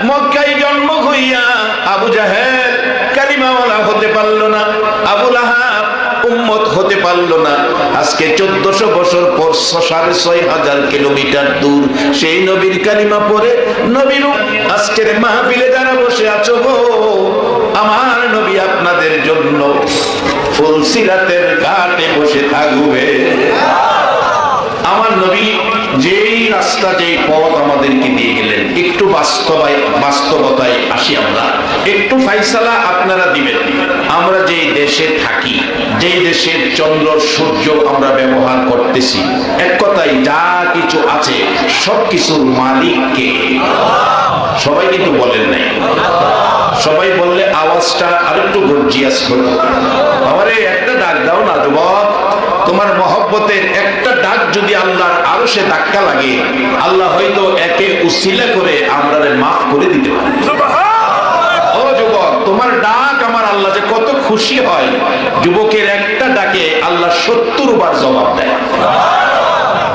মক্কায় জন্ম হইয়া আবু জাহেল কালিমাওয়ালা হতে পারলো না, আবু লাহাব উম্মত হতে পারলো না। আজকে 1400 বছর পর 6500 কিলোমিটার দূর সেই নবীর কালিমা পড়ে নবীর আজকের মাহফিলে যারা বসে আছো গো, আমার নবী আপনাদের জন্য ফুলসিরাতের ঘাটে বসে থাকবে। আমার নবী যেই রাস্তা যেই পথ আমাদেরকে দিয়ে গেলেন, একটু বাস্তবতায় আসি আমরা, একটু ফাইসালা আপনারা দিবেন। আমরা যেই দেশে থাকি, যেই দেশের চন্দ্র সূর্য আমরা ব্যবহার করতেছি, এক কথায় যা কিছু আছে সব কিছুর মালিক কে? সবাই কিন্তু বলেন নাই। সবাই বললে আওয়াজটা আরেকটু গর্জিয়াস করো। আমারে একটা ডাক দাও না যুবক, তোমার মহব্বতের একটা ডাক যদি আল্লাহর আরশে ধাক্কা লাগে, আল্লাহ হয়তো একে উসিলা করে আমরারে মাফ করে দিতে পারে। ও যুবক, তোমার ডাক আমার আল্লাহ যে কত খুশি হয়। যুবকের একটা ডাকে আল্লাহ 70 বার জবাব দেয়।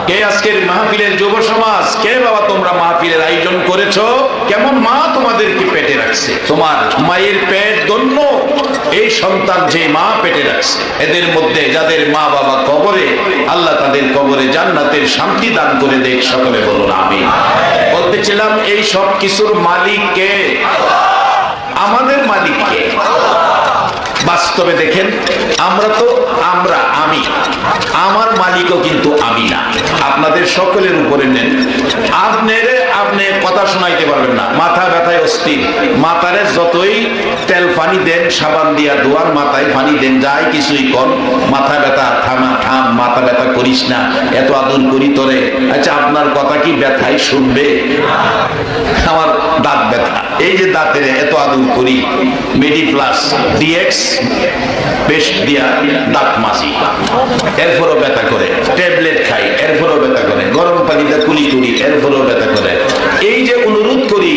কে আজকের মাহফিলের যুব সমাজ, কে বাবা তোমরা মাহফিলের আয়োজন করেছো? কেমন মা তোমাদেরকে পেটে রাখছে? তোমার মায়ের পেট ধন্য এই সন্তান যে মা পেটে রাখছে। এদের মধ্যে যাদের মা বাবা কবরে, আল্লাহ তাদের কবরে জান্নাতের শান্তি দান করে দেখ। সকলে বলুন আমিন। বলতেছিলাম এই সব কিছুর মালিক কে? আমাদের মালিক কে? বাস্তবে দেখেন, আমি আমার মালিকও কিন্তু আমি না। আপনাদের সকলের উপরে নেন, আপনি কথা শোনাইতে পারবেন না। মাথা ব্যথায় অস্থির, মাথারে যতই তেল পানি দেন, সাবান দিয়া ধোয়ান, মাথায় পানি দেন, যাই কিছুই কর, মাথা ব্যথা থাম, মাথা ব্যথা করিস না, এত আদর করি তোরে। আচ্ছা, আপনার কথা কি ব্যথায় শুনবে? আমার দাঁত ব্যথা, এই যে দাঁতের এত আদর করি, মেডি প্লাস ডিএক্স পেস্ট দিয়া দাঁত মাজি, এরপরও ব্যথা করে। ট্যাবলেট খাই, এরপরও ব্যথা করে। গরম পানিতে কুলি করি, এরপরও ব্যথা করে। এই যে অনুরোধ করি,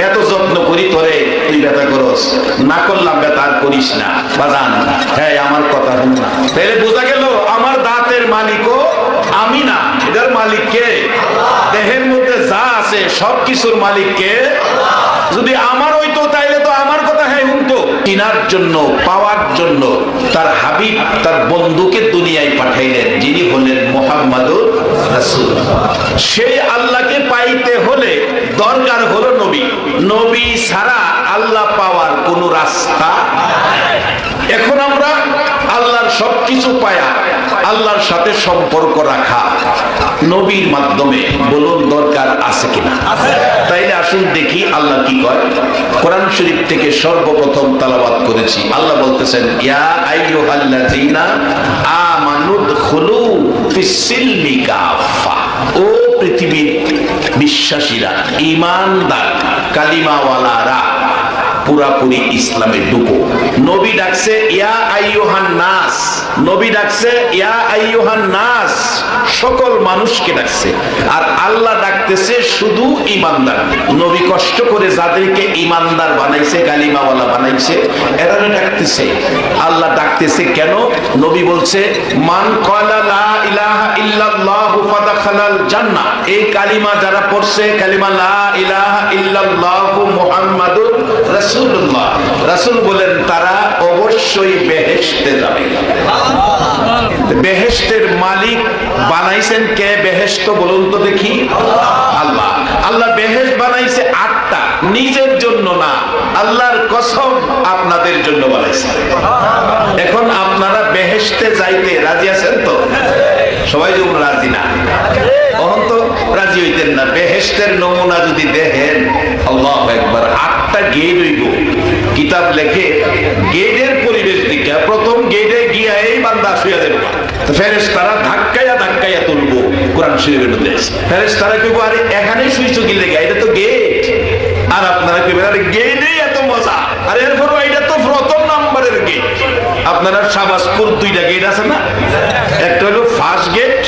এত যত্ন করি তোরে, তুই ব্যথা করস না, করলাম ব্যথা আর করিস না বাজান। হ্যাঁ, আমার কথা শুন না। তাহলে বোঝা গেল আমার দাঁতের মালিকও আমি না। এটার মালিক কে? দেহের মধ্যে যা আছে সব কিছুর মালিক কে? যদি আমার হইতো তাইলে তো আমার কথা হ্যাঁ শুনতো। চিনার জন্য, পাওয়ার জন্য তার হাবিব, তার বন্ধুকে দুনিয়ায় পাঠাইলেন, যিনি হলেন মুহাম্মাদুর রাসূল। সেই আল্লাহকে পাইতে হলে দরকার হলো নবী। নবী ছাড়া আল্লাহ পাওয়ার কোন রাস্তা। এখন আমরা আল্লাহর সবকিছু পায়া আল্লাহর সাথে সম্পর্ক রাখা নবীর মাধ্যমে, বলুন দরকার আছে কিনা? তাইলে আসুন দেখি আল্লাহ কি কয়। কোরআন শরীফ থেকে সর্বপ্রথম তেলাওয়াত করেছি। আল্লাহ বলতেছেন, ইয়া আইয়ুহাল্লাযীনা আমানু দুখুলু ফিস-সিলমি কাফা। ও পৃথিবীর বিশ্বাসীরা, ঈমানদার, কালিমাওয়ালারা, পুরাপুরি ইসলামে ঢুকো। নবী ডাকছে ইয়া আইয়ুহান নাস, নবী ডাকছে ইয়া আইয়ুহান নাস, সকল মানুষকে ডাকছে। আর আল্লাহ ডাকতেছে শুধু ঈমানদার। নবী কষ্ট করে যাদেরকে ঈমানদার বানাইছে, কালিমাওয়ালা বানাইছে, এরারে ডাকতেছে। আল্লাহ ডাকতেছে কেন? নবী বলছে, মান ক্বালা লা ইলাহা ইল্লাল্লাহু ফাদাখালাল জান্নাহ। এই কালিমা যারা পড়ছে, কালিমা লা ইলাহা ইল্লাল্লাহু মুহাম্মাদুর রাসূলুল্লাহ, রাসূল বলেন তারা অবশ্যই বেহেশতে যাবে। বেহেশতের মালিক বানাইছেন কে? বেহেশত বলুন তো দেখি। আল্লাহ। আল্লাহ বেহেশত বানাইছে 8টা, নিজের জন্য না, আল্লাহর কসম আপনাদের জন্য বানাইছে। এখন আপনারা বেহেশতে যাইতে রাজি আছেন তো? সবাই যেমন রাজি না, তখন তো রাজি হইতেন না। বেহেশতের নমুনা যদি দেখেন, আল্লাহু আকবার, 8টা গেট হইব। কিতাব লেখে গেটের পরিবেশ দিকে প্রথম গেটে গিয়া এই বান্দা শুয়ে দেবে, ফেরেশতারা ধাক্কাইয়া ধাক্কাইয়া তুলবো। কোরআন শরীফের মধ্যে ফেরেশতারা কইবো, আরে এখানেই শুইছো কি লেগে? এটা তো গেট। আর আপনারা কইবেন, আরে গেটেই এত মজা। আর এরপরও এটা তো প্রথম নাম্বারের গেট। আপনারা শাহবাজপুর 2টা গেট আছে না? একটা হলো ফার্স্ট গেট,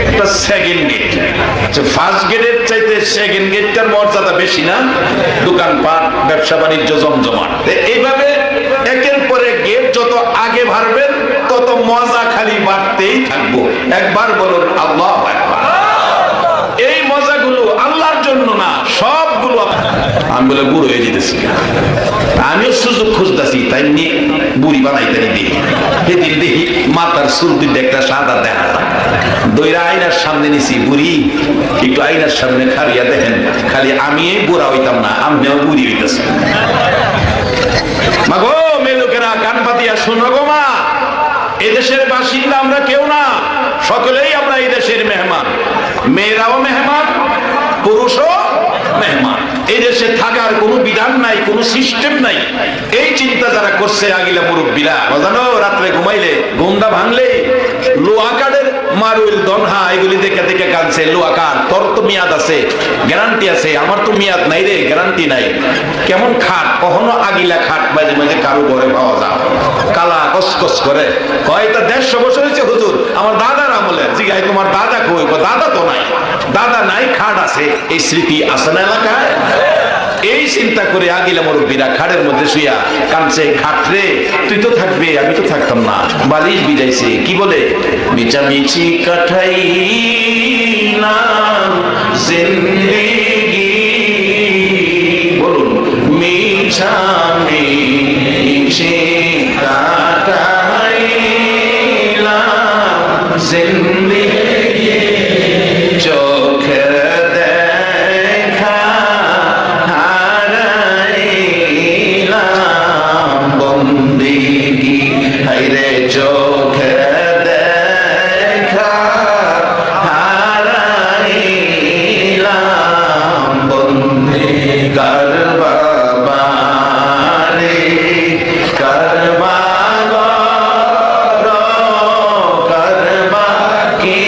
একটা সেকেন্ড গেট। ফার্স্ট গেটের চাইতে সেকেন্ড গেটটার মর্যাদা বেশি না? দোকানপাট, ব্যবসা বাণিজ্য জমজমাট। এইভাবে একের পরে গেট যত আগে বাড়বেন তত মজা খালি বাড়তেই থাকবো। একবার বলুন আল্লাহু আকবার। এই মজাগুলো আল্লাহর জন্য না, সবগুলো আমি বলে বুড়ো হয়ে যেতেছি, আমিও সুযোগ খুঁজতেছি, তাই নিয়ে বুড়ি বানাইতে দিই। সেদিন দেখি মাথার চুল দুটো একটা সাদা দেখা যায়, দইরা আয়নার সামনে নিছি, বুড়ি একটু আয়নার সামনে খাড়িয়া দেখেন, খালি আমি বুড়া হইতাম না, আমিও বুড়ি হইতেছি। মা গো, মেয়ে লোকেরা কান পাতিয়া শোনো গো মা, এদেশের বাসিন্দা আমরা কেউ না, সকলেই আমরা এই দেশের মেহমান। মেয়েরাও মেহমান, পুরুষও মেহমান। এই দেশে থাকার কোনো বিধান নাই, কোনো সিস্টেম নাই। এই চিন্তা যারা করছে আগিলা মুরব্বীরা, জানো রাত্রে ঘুমাইলে ঘুমটা ভাঙলে লোহাকারের মারুল দনহা এগুলি দেখে দেখে কাঁদছে। লোহাকার, তোর তো মেয়াদ আছে, গ্যারান্টি আছে, আমার তো মেয়াদ নাই রে, গ্যারান্টি নাই। কেমন খাট, কখনো আগিলা খাট মাঝে মাঝে কারো ঘরে পাওয়া যায়, কালা কসকস করে, হয়তো 150 বছর হয়েছে হুজুর, আমার দাদার আমলে। জিগাই তোমার দাদা কই? দাদা তো নাই, দাদা নাই, খাট আছে। এই স্মৃতি আছে না এলাকায়? এই চিন্তা করে আগিলা মুরব্বীরা খাটের মধ্যে শুইয়া কাঁদছে, খাট রে তুই তো থাকবে, আমি তো থাকতাম না। বালিশ বিজাইছে, কি বলে? মিচামিচি কাঠাই না জিন্দেগি, বলুন মিচামিচি কাঠাই না জিন্দেগি, চোখের দেখা হারাইলাম বন্দেগি, হায়রে চোখের দেখা হারাইলাম বন্দেগি। কার বাবা রে কার বাবা কার বাকি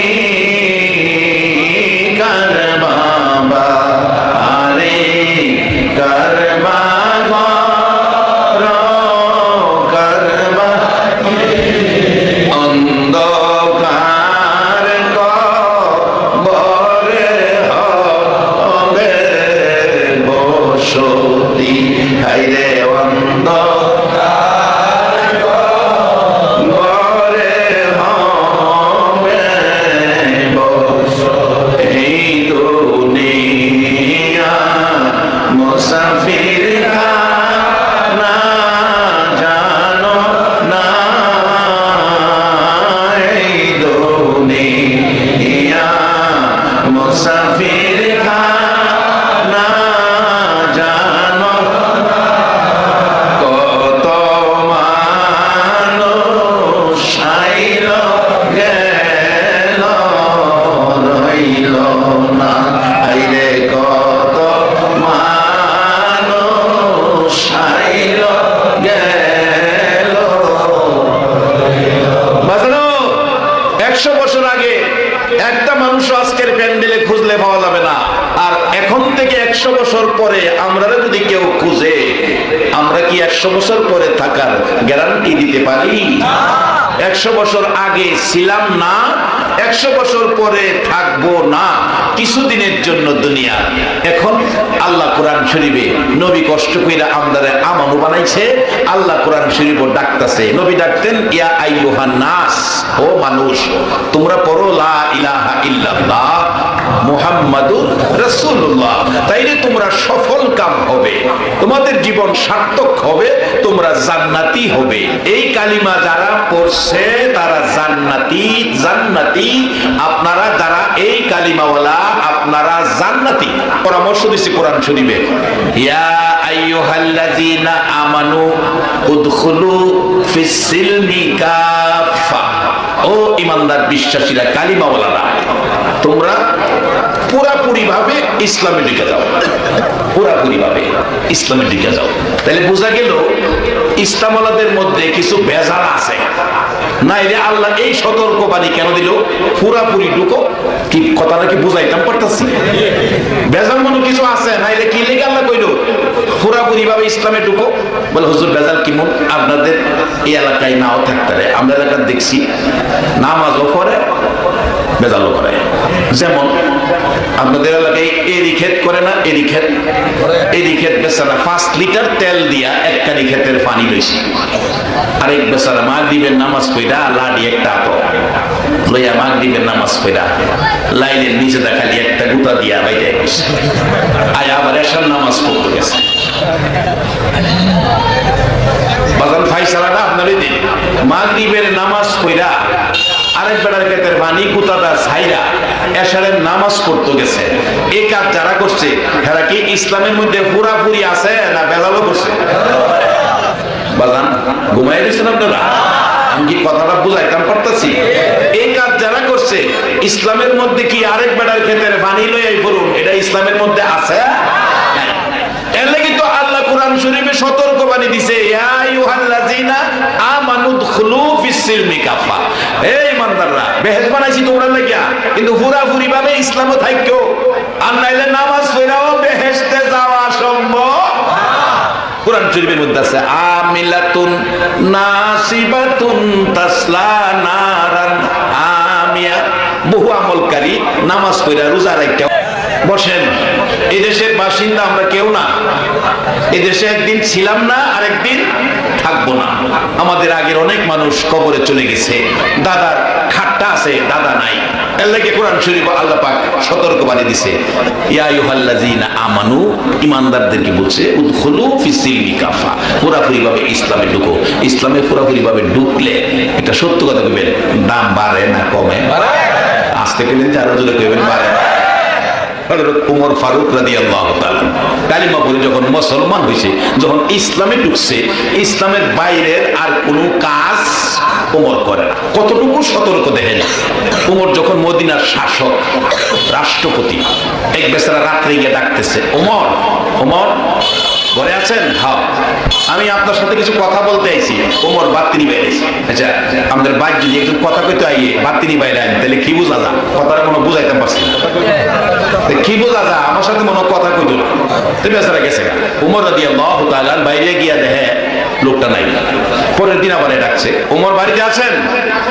কার বাবা রে কার বাবা কার বাকি, অন্ধকার কবরে হবে বসতি, হায়রে অন্ধকার কবরে হবে বসতি। এই দুনিয়া মুসাফির খানা, জানো না এই দুনিয়া মুসাফির খানা, জানো না কত মানুষ আইল গেল রইল না, আইলে কত মানুষ আইল গেল। বাজানো 100 বছর আগে একটা মানুষ আজকের প্যান্ডেলে খুঁজলে পাওয়া যাবে না। আর এখন থেকে 100 বছর পরে আমরা যদি কেউ খুঁজে, আমরা কি 100 বছর পরে থাকার গ্যারান্টি দিতে পারি? 100 বছর আগে ছিলাম না, 100 বছর পরে থাকবো না, কিছুদিনের জন্য দুনিয়া। এখন আল্লাহ কোরআন শরীফে নবী কষ্ট কইরা আমদারে আমানু বানাইছে, আল্লাহ কোরআন শরীফও ডাকতেছে। নবী ডাকতেন ইয়া আইয়ুহান নাস, ও মানুষ তোমরা পড়ো লা ইলাহা ইল্লাল্লাহ মুহাম্মাদুর রাসূলুল্লাহ, তাইলে তোমরা সফল কাম হবে, তোমাদের জীবন সার্থক হবে, তোমরা জান্নাতি হবে। এই কালিমা যারা পড়ছে তারা জান্নাতি, জান্নাতি। আপনারা যারা এই কালিমাওয়ালা আপনারা জান্নাতি। পরামর্শ দিছি কোরআন শরীফে, ইয়া আইয়ুহাল্লাযীনা আমানু উদখুলু ফিস সিলমি কাফা, ও ইমানদার বিশ্বাসীরা, কালিমাওয়ালারা, তোমরা পুরাপুরি ভাবে ইসলামে ঢুকে যাও, পুরাপুরি ভাবে ইসলামে ঢুকে যাও। তাহলে বোঝা গেল ইসলামওয়ালাদের মধ্যে কিছু বেজাল আছে। নাইলে আল্লাহ এই সতর্কবাণী কেন দিল? পুরাপুরি ঢুকো। কি কথাটা কি বুঝাইতাম পারতাছি? বেজাল মনে কিছু আছে, নাইলে কি লেগে আল্লাহ কইল পুরাপুরি ভাবে ইসলামে ঢুকো? বলে হুজুর বেজাল কি মন? আপনাদের এই এলাকায় নাও থাকতে পারে, আমরা এলাকায় দেখছি নামাজও করে বেজালও করে। যেমন আপনাদের এলাকায় এরি ক্ষেত করে না? এরি ক্ষেত, এরি ক্ষেত বেচারা 5 লিটার তেল দিয়া একখানি ক্ষেতের পানি লইছে, আরেক বেচারা মাগরিবের নামাজ পড়া লাডি একটা লইয়া মাগরিবের নামাজ পড়া লাইনের নিচে দেখালি একটা গুতা দিয়া বাইরে আয়, আবার এশার নামাজ পড়তে গেছে। বাজান ফাইসালাটা আপনারই দিন, মাগরিবের নামাজ পড়া আরেক বেড়ার ক্ষেত্রে বাণী কুতাটা ছাইরা এশারের নামাজ পড়তে গেছে। এই কাজ যারা করছে তারা কি ইসলামের মধ্যে পুরাপুরি আছে না বেলালও করছে? বাজান ঘুমাই দিচ্ছেন আপনারা? আমি কি কথাটা বুঝাইতাম পারতেছি? এই কাজ যারা করছে ইসলামের মধ্যে কি আরেক বেড়ার ক্ষেত্রে বাণী লইয়াই পড়ুন, এটা ইসলামের মধ্যে আছে? এর লাগি তো আল্লাহ কোরআন শরীফে সতর্কবাণী দিছে, ইয়া আইয়ুহাল্লাযিনা আমানু দুখুলু ফিস-সিলমি কাফা। এই ইমানদাররা, বেহেশত বানাইছি তোমরা লাগিয়া, কিন্তু পুরাপুরি ভাবে ইসলামে থাইকো, আর নাইলে নামাজ পড়াও বেহেশতে যাওয়া সম্ভব। কোরআন শরীফের মধ্যে আছে, আমিলাতুন নাসিবাতুন তাসলা নারান আমিয়া। বহু আমলকারী নামাজ পড়া রোজা রাখা বসেন। এই দেশের বাসিন্দা আমরা কেউ না, এই দেশে একদিন ছিলাম না, আরেকদিন থাকবো না। আমাদের আগের অনেক মানুষ কবরে চলে গেছে, দাদার খাট্টা আছে, দাদা নাই। এর লাগে কোরআন শরীফ আল্লাহ পাক সতর্কবাণী দিছে, ইয়া আইয়ুহাল্লাযিনা আমানু, ইমানদারদেরকে বলছে, উদখুলু ফিস-সিলমি কাফা, পুরাপুরি ভাবে ইসলামে ঢুকো। ইসলামে পুরাপুরি ভাবে ঢুকলে এটা সত্য কথা কইবেন, দাম বাড়ে না কমে? আজকে কেলেন আরো জোরে কইবেন বাড়ে। উমর ফারুক রাদিয়াল্লাহু তাআলা কালিমা পড়ে যখন মুসলমান হয়েছে, যখন ইসলামে ঢুকছে, ইসলামের বাইরের আর কোনো কাজ উমর করে না। কতটুকু সতর্ক দেখেন। উমর যখন মদিনার শাসক, রাষ্ট্রপতি, এক বেচারা রাত্রে গিয়ে ডাকতেছে, উমর, উমর ঘরে আছেন? হ্যাঁ, আমি আপনার সাথে কিছু কথা বলতে আইছি। উমর বাতি নিবাই আইছি। আচ্ছা, আমাদের বাইর যদি একজন কথা কইতে আইয়ে বাতি নিবাই আইন, তাহলে কি বুঝা যা? কথাটা কোনো বুঝাইতে পারছি না। কি বোঝা যা? আমার সাথে মনে কথা কইতো না। তো বেচারা গেছে। উমর রাদিয়াল্লাহু তাআলা বাইরে গিয়া দেখে লোকটা নাই। পরের দিন আবার ডাকছে, উমর বাড়িতে আছেন?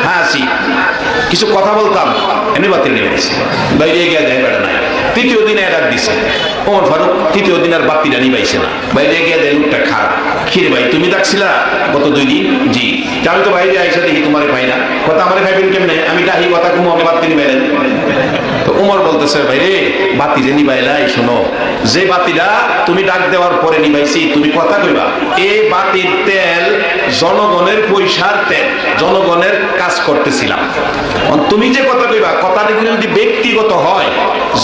হ্যাঁ আছি, কিছু কথা বলতাম, এমনি বাতি নিয়ে গেছে। বাইরে গিয়া দেখে বেড়া নাই। তৃতীয় দিনে ডাক দিছে ওমর ফারুক, তৃতীয় দিন আর বাতিটা নিবাইছে না। বাইরে গিয়া দেখে লোকটা খারাপ। খিরে ভাই, তুমি ডাকছিলা গত 2 দিন? জি। আমি তো বাইরে আইসা দেখি তোমারে পাই না। কথা আমারে খাইবেন কেমনে? আমি ডাহি কথা কমু, আমি বাতি নিবাইলেন। তো উমর বলতেছে, ভাই রে, বাতি যে নিবাইলাই, শোনো, যে বাতিটা তুমি ডাক দেওয়ার পরে নিবাইছি, তুমি কথা কইবা, এই বাতির তেল জনগণের পয়সার তেল, জনগণের কাজ করতেছিলাম। তুমি যে কথা কইবা, কথাটা যদি ব্যক্তিগত হয়,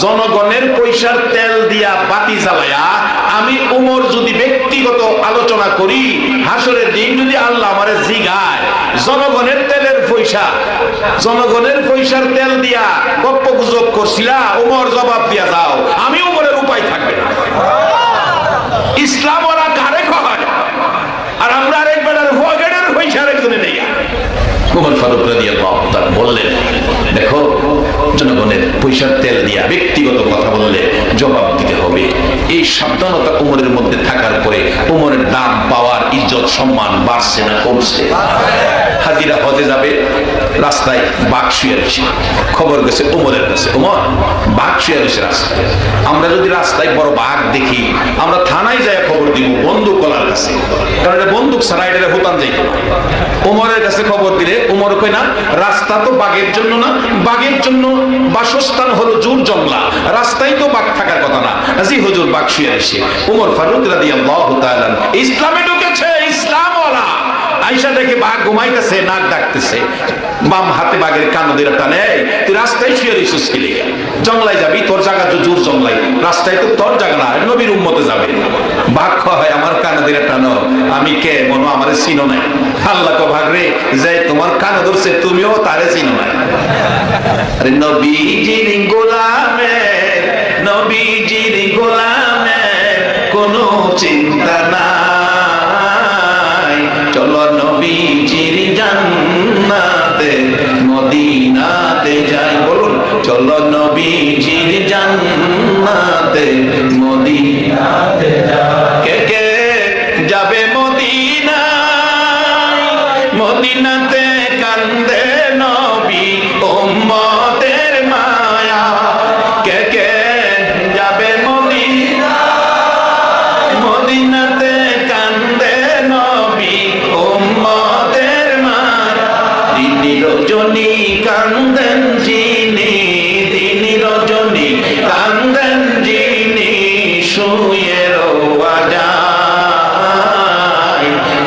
জনগণের পয়সার তেল দিয়া বাতি জ্বালায়া আমি উমর যদি ব্যক্তিগত আলোচনা করি, হাসরের দিন যদি আল্লাহ আমারে জিগায়, জনগণের তেলের পয়সা, জনগণের পয়সার তেল দিয়া গপ্পগুজব করছিলা, উমর জবাব দিয়া দাও, আমি উমরের উপায় থাকবে না। ইসলাম ওরা কারে কয়, আর আমরা আরেক বেলার ভগেটের পয়সা আরেকজনে নেই। উমর ফারুক রাদিয়াল্লাহু তাআলা বললেন, দেখো, জনগণের পয়সার তেল দিয়া ব্যক্তিগত কথা বললে জবাব দিতে হবে। এই সাবধানতা উমরের মধ্যে থাকার পরে উমরের দাম পাওয়ার ইজ্জত সম্মান বাড়ছে না কমছে? হাজিরা হজে যাবে, রাস্তায় বাঘ শুয়ে রয়েছে, খবর গেছে উমরের কাছে, উমর, বাঘ শুয়ে রয়েছে রাস্তায়। আমরা যদি রাস্তায় বড় বাঘ দেখি, আমরা থানায় যাই খবর দিব বন্দুক ওলার কাছে, কারণ এটা বন্দুক ছাড়া এটা হুতান যাইত না। উমরের কাছে খবর দিলে উমর কই না, রাস্তা তো বাঘের জন্য না, বাঘের জন্য বাসস্থান হলো জুর জংলা, রাস্তায় তো বাঘ থাকার কথা না। জি হুজুর, বাঘ শুয়ে রয়েছে। উমর ফারুক রাদিয়াল্লাহু তাআলা ইসলামে ঢুকেছে, ইসলাম ওলা আইসা দেখে বাঘ ঘুমাইতেছে, নাক ডাকতেছে, বাম হাতে বাঘের কান ধরে টানে, তুই রাস্তায় শুয়ে রইছিস কি লিগা? জংলায় যাবি, তোর জায়গা তো জোর জংলায়, রাস্তায় তো তোর জায়গা না, নবীর উম্মতে যাবে। বাঘ হয় আমার কান ধরে টানো, আমি কে মনো আমারে চিনো নাই। আল্লাহ কো ভাগ রে, যে তোমার কান ধরছে তুমিও তারে চিনো নাই। আরে নবীজির গোলামের, নবীজির গোলামের কোনো চিন্তা নাই, চলো নবীজির জান্নাতে মদিনাতে যাই। বলুন, চলো নবীজির জান্নাতে মদিনাতে যাই। কে কে যাবে মদিনায়? মদিনাতে কান্দে নবী উম্মতের মায়া। কে কে যাবে মদিনায়? মদিনাতে কান্দে নবী উম্মতের মায়া। দিনী রজনী কান্দেন যিনি, দিনী রজনী কান্দেন যিনি, শুয়ে রোয়া যায়,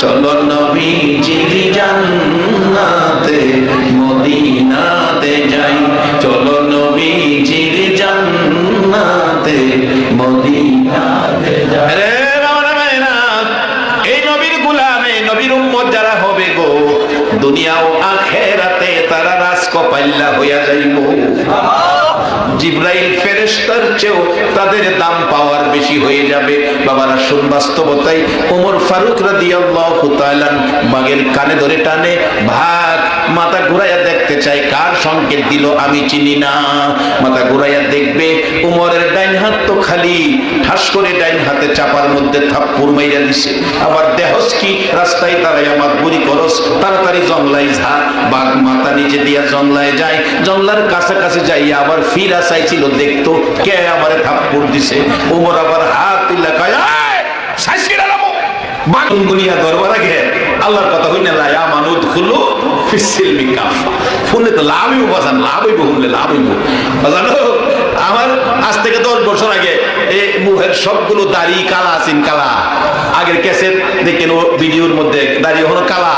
চলো নবীজির জান্নাতে মদিনাতে যাই, চলো নবীজির জান্নাতে মদিনাতে যাই। রে বাবারা ভাইরা, এই নবীর গোলাম, এই নবীর উম্মত যারা হবে গো, দুনিয়া ও আখিরাতে তারা রাজকপাল্লা হইয়া যাইব। জিবরাইল ফেরেশতার চেয়েও তাদের দাম পাওয়ার বেশি হয়ে যাবে। বাবারা শুন, বাস্তবতাই ওমর ফারুক রাদিয়াল্লাহু তাআলা বাগের কানে ধরে টানে, ভাগ, মাথা ঘুরাইয়া দেখতে চাই কার সংকেত দিল আমি চিনি না। মাথা ঘুরাইয়া দেখবে ওমরের ডাইন হাত তো খালি, ঠাস করে ডাইন হাতে চাপার মধ্যে থাপ্পড় মাইরা দিছে। আবার দেহস কি রাস্তায় দাঁড়াই আমার বুড়ি করস, তাড়াতাড়ি জংলাই যা। বাঘ মাথা নিচে দিয়া জংলায় যায়, জংলার কাছাকাছি যাইয়া আবার ফিরা চাইছিল দেখতো কে আমারে থাপ্পড় দিছে। ওমর আবার হাত তুলে কয়, সাইসিরা নামো। বাগুনিয়া দরবার আগে আল্লাহর কথা হই না, লা মানুদ খুলু ফিসিলমি কাফা। ফোনে তো লাভই বাজান, লাভই বহুলে লাভই বহু বাজানো। আমার আজ থেকে 10 বছর আগে এই মুখের সবগুলো দাড়ি কালা আছেন, কালা। আগের ক্যাসেট দেখেন ভিডিওর মধ্যে দাড়ি হলো কালা।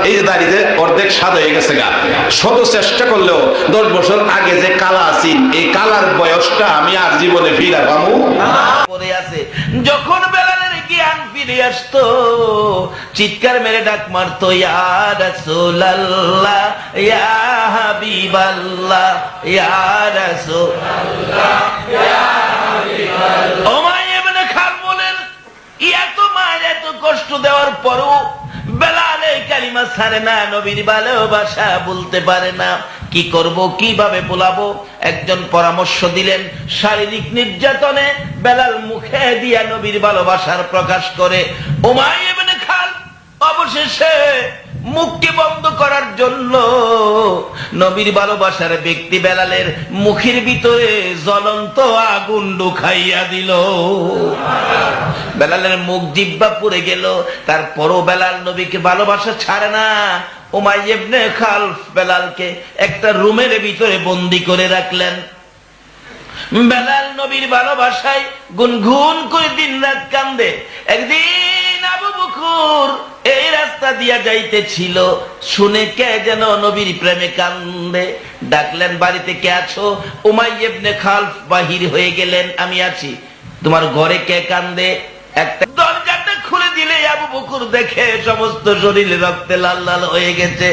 এই যে দাড়িতে অর্ধেক সাদা হয়ে গেছে গা, শত চেষ্টা করলেও 10 বছর আগে যে কালা আছেন, এই কালার বয়সটা আমি আর জীবনে ফিরা পাবো পরে আছে। যখন বেলালের জ্ঞান ফিরে আসতো, চিৎকার মেরে ডাক মারতো, ইয়া রাসূলুল্লাহ, ইয়া হাবিবাল্লাহ, ইয়া রাসূলুল্লাহ, ইয়া হাবিবাল্লাহ। উমাইয়া ইবনে খালদ বলেন, এত মায়ের এত কষ্ট দেওয়ার পরও বেলাল এই কালিমা ছাড়ে না, নবীর ভালোবাসা বলতে পারে না। কি করব, কিভাবে বলাবো? একজন পরামর্শ দিলেন, শারীরিক নির্যাতনে বেলাল মুখে দিয়া নবীর ভালোবাসার প্রকাশ করে। উমাইয়া ইবনে খালদ অবশেষে মুখকে বন্ধ করার জন্য নবীর ভালোবাসার ব্যক্তি বেলালের মুখের ভিতরে জ্বলন্ত আগুন ঢুকাইয়া দিল। বেলালের মুখ জিহ্বা পুড়ে গেল, তারপরও বেলাল নবীকে ভালোবাসা ছাড়ে না। উমাইয়া ইবনে খালদ বেলালকে একটা রুমের ভিতরে বন্দী করে রাখলেন। বেলাল নবীর ভালোবাসায় গুনগুন করে দিন রাত কান্দে। একদিন আবু বকর এই রাস্তা দিয়া যাইতেছিল, শুনে কে যেন নবীর প্রেমে কান্দে। ডাকলেন, বাড়িতে কে আছো? উমাইয়া ইবনে খালদ বাহির হয়ে গেলেন, আমি আছি। তোমার ঘরে কে কান্দে? একটা দরজাটা খুলে দিলে আবু বকর দেখে সমস্ত শরীরে রক্তে লাল লাল হয়ে গেছে।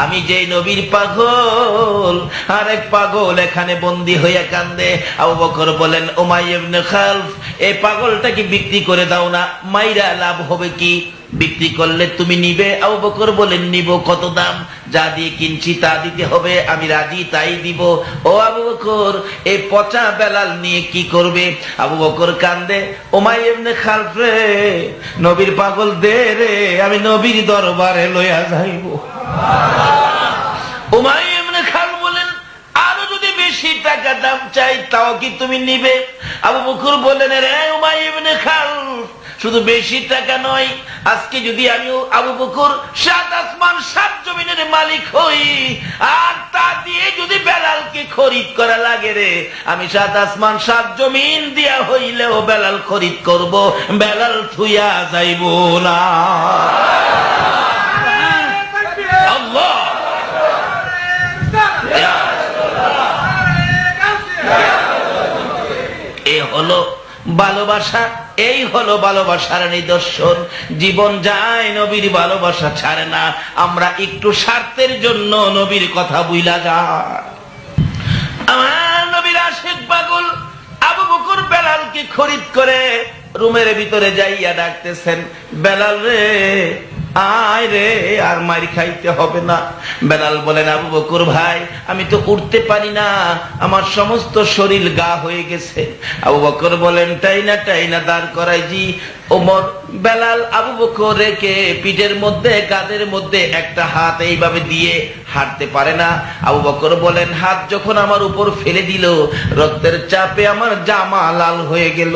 আমি যেই নবীর পাগল, আরেক পাগল এখানে বন্দী হইয়া কান্দে। আবু বকর বলেন, উমাইয়া ইবনে খালদ, এই পাগলটাকে বিক্রি করে দাও না, মাইরা লাভ হবে কি? বিক্রি করলে তুমি নিবে? আবু বকর বলেন, নিব। কত দাম? যা দিয়ে কিনছি তা দিতে হবে, আমি রাজি, তাই দিব। ও আবু বকর, এই পচা বেলাল নিয়ে কি করবে? আবু বকর কান্দে, উমাইয়া ইবনে খালদ রে, নবীর পাগল দে রে, আমি নবীর দরবারে লইয়া যাইব। উমাইয়া ইবনে খালদ বলেন, আরো যদি বেশি টাকা দাম চাই তাও কি তুমি নিবে? আবু বকর বলেন, রে উমাইয়া ইবনে খালদ, শুধু বেশি টাকা নয়, আজকে যদি আমি আবু বকর 7 আসমান 7 জমিনের মালিক হই, আর তা দিয়ে যদি বেলালকে খরিদ করা লাগে রে, আমি 7 আসমান 7 জমিন দিয়া হইলেও বেলাল খরিদ করব, বেলাল থুইয়া যাইব না। আল্লাহ, এ হলো ভালোবাসা, এই হলো ভালোবাসার নিদর্শন। জীবন যায়, নবীর ভালোবাসা ছাড়ে না। আমরা একটু স্বার্থের জন্য নবীর কথা বুইলা যায়। আমার নবীর আশিক পাগল আবু বকর বেলালকে খরিদ করে রুমের ভিতরে যাইয়া ডাকতেছেন, বেলাল রে, আয় রে, আর মার খাইতে হবে না। বেলাল বলেন, আবু বকর ভাই, আমি তো উঠতে পারি না, আমার সমস্ত শরীর গা হয়ে গেছে। আবু বকর বলেন, টাইনা টাইনা দাঁড় করাই জি। ওমর বেলাল আবু বকর রেখে পিঠের মধ্যে, কাঁধের মধ্যে একটা হাত এইভাবে দিয়ে হাঁটতে পারে না। আবু বকর বলেন, হাত যখন আমার উপর ফেলে দিল, রক্তের চাপে আমার জামা লাল হয়ে গেল।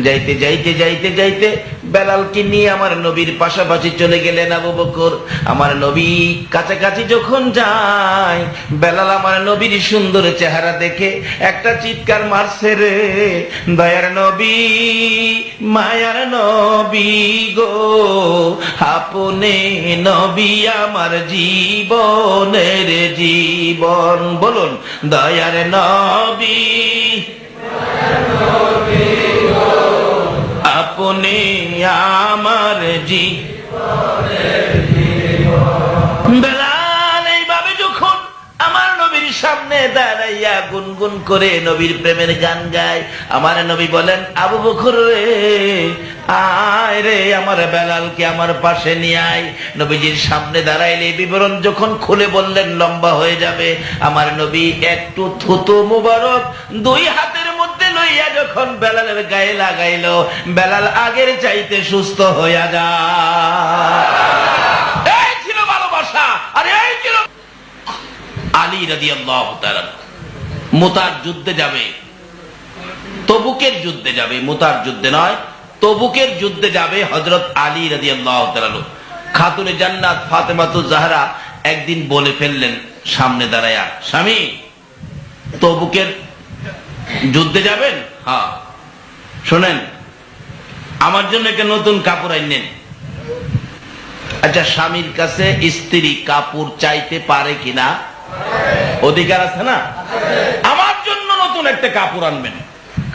যাইতে যাইতে যাইতে যাইতে বেলালকে নিয়ে আমার নবীর পাশাপাশি চলে গেলেন আবু বকর। আমার নবী কাছাকাছি যখন যায়, বেলাল আমার নবীর সুন্দর চেহারা দেখে একটা চিৎকার মারছে রে, দয়ার নবী, মায়ার নবী গো, আপনি নবী আমার জীবনের জীবন। বলুন, দয়ার নবী, আপনি আমার বেলাল এইভাবে যখন আমার নবীর সামনে দাঁড়াইয়া গুনগুন করে নবীর প্রেমের গান গায়, আমার নবী বলেন, আবু বকর রে, আয় রে, আমার বেলালকে আমার পাশে নিয়ে আয়। নবীজির সামনে দাঁড়াইলে বিবরণ যখন খুলে বললেন লম্বা হয়ে যাবে, আমার নবী একটু থুতু মুবারক দুই হাতের মধ্যে লইয়া যখন বেলালের গায়ে লাগাইল, বেলাল আগের চাইতে সুস্থ হইয়া যায়। এই ছিল ভালোবাসা। আর এই ছিল আলী রাদিয়াল্লাহু তাআলা মুতার যুদ্ধে যাবে, তবুকের যুদ্ধে যাবে, মুতার যুদ্ধে নয়, তবুকের যুদ্ধে যাবে হযরত আলী রাদিয়াল্লাহু তাআলা। খাতুনে জান্নাত ফাতেমাতুজ জাহরা একদিন বলে ফেললেন সামনে দাঁড়ায়া, স্বামী, তবুকের যুদ্ধে যাবেন? হ্যাঁ। শোনেন, আমার জন্য একটা নতুন কাপড় আইনেন। আচ্ছা, স্বামীর কাছে স্ত্রী কাপড় চাইতে পারে কিনা? অধিকার আছে না? আমার জন্য নতুন একটা কাপড় আনবেন।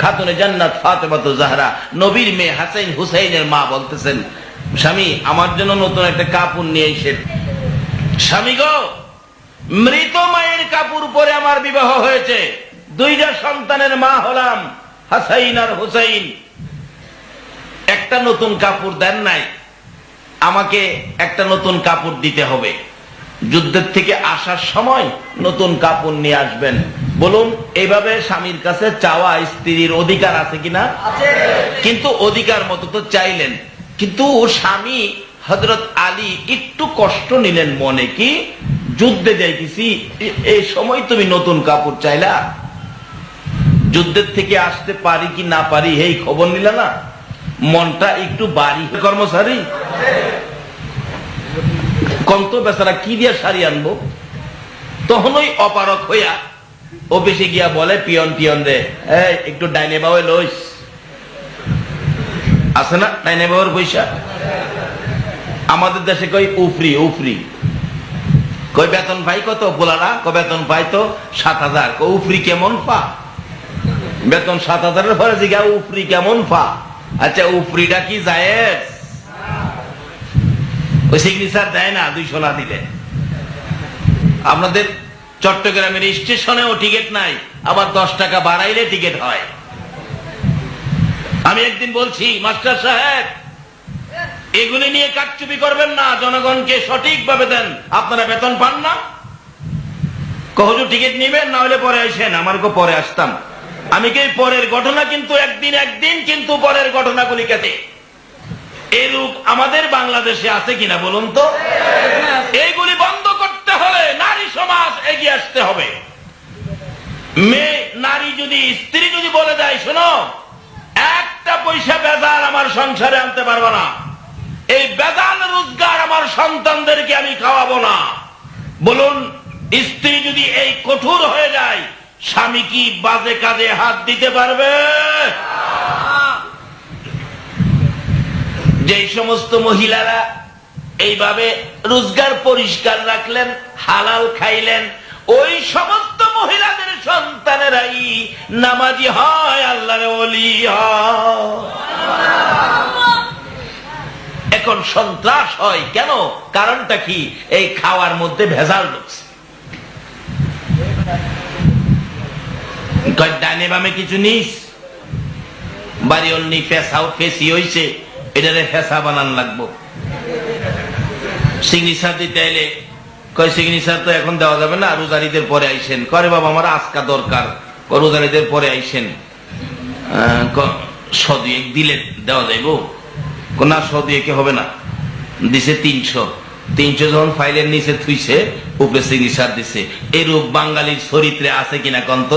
খাতুনে জান্নাত ফাতেমাতুজ জাহরা, নবীর মেয়ে হাসান হুসাইনের মা বলতেছেন, স্বামী, আমার জন্য নতুন একটা কাপড় নিয়ে এসেন। স্বামী গো, মৃত মায়ের কাপড় পরে আমার বিবাহ হয়েছে, দুইটা সন্তানের মা হলাম, হাসাইন আর হুসাইন, একটা নতুন কাপড় দেন নাই, আমাকে একটা নতুন কাপড় দিতে হবে। যুদ্ধের থেকে আসার সময় নতুন কাপড় নিয়ে আসবেন। বলুন, এইভাবে স্বামীর কাছে চাওয়া স্ত্রীর অধিকার আছে কিনা? কিন্তু অধিকার মতো তো চাইলেন, কিন্তু স্বামী হযরত আলী একটু কষ্ট নিলেন মনে, কি যুদ্ধে যাইতেছি, এই সময় তুমি নতুন কাপড় চাইলা, যুদ্ধের থেকে আসতে পারি কি না পারি এই খবর নিলা না, মনটা একটু বাড়ি। কর্মচারী কন্ত বেচারা কি দিয়া শাড়ি আনবো, তখন ওই অপারক হইয়া অফিসে গিয়া বলে পিয়ন রে, একটু ডাইনে বাউে লইস, আছে না ডাইনে বাউর পয়সা? আমাদের দেশে কই উফরি, কই বেতন পাই কত? বলারা কই বেতন পাই তো ৭,০০০। কই উফরি কেমন পা? বেতন ৭,০০০-এর পরে জিগা উফরি কেমন পা? আচ্ছা, উফরিটা কি জায়েজ? ওই সিগনেচার দেয় না ২০০ না দিলে। আপনাদের চট্টগ্রামের স্টেশনেও টিকিট নাই, আবার ১০ টাকা বাড়াইলে টিকিট হয়। আমি একদিন বলছি, মাস্টার সাহেব, এগুলি নিয়ে কারচুপি করবেন না, জনগণকে সঠিকভাবে দেন, আপনারা বেতন পান না। হুজুর টিকিট নিবেন, না হলে পরে আসেন। আমার পরে আসতাম আমি, কি পরের ঘটনা কিন্তু একদিন কিন্তু পরের ঘটনাগুলি কেটে এই রূপ আমাদের বাংলাদেশে আছে কিনা বলুন তো? এইগুলি বন্ধ করতে হলে নারী সমাজ এগিয়ে আসতে হবে। মেয়ে নারী যদি, স্ত্রী যদি বলে দেয়, শোনো, একটা পয়সা বেজাল আমার সংসারে আনতে পারবো না, এই বেজাল রোজগার আমার সন্তানদেরকে আমি খাওয়াবো না, বলুন, স্ত্রী যদি এই কঠোর হয়ে যায়, স্বামী কি বাজে কাজে হাত দিতে পারবে? যে সমস্ত মহিলারা এইভাবে রোজগার পরিষ্কার রাখলেন, হালাল খাইলেন, ওই সমস্ত মহিলাদের সন্তানেরাই নামাজি হয়, আল্লাহর ওলি হয়। এখন সন্ত্রাস হয় কেন? কারণটা কি? এই খাওয়ার মধ্যে ভেজাল ঢুকছে। ডাইনে বামে কিছু নিস, বাড়ি অন্যি ফেসাও ফেসি হইছে, এটারে ফেসা বানান লাগবো। সিগনেচার দিতে এলে কয় সিগনেচার তো এখন দেওয়া যাবে না, রোজারিদের পরে আইসেন। করে বাবা, আমার আজকা দরকার, রোজারিদের পরে আইসেন, সদুয়েক দিলে দেওয়া যাইব না? সদুয়েকে হবে না, দিছে ৩০০ যখন ফাইলের নিচে থুইছে, উপরে সিগনেচার দিছে। এরূপ বাঙালির চরিত্রে আছে কিনা কন্ত?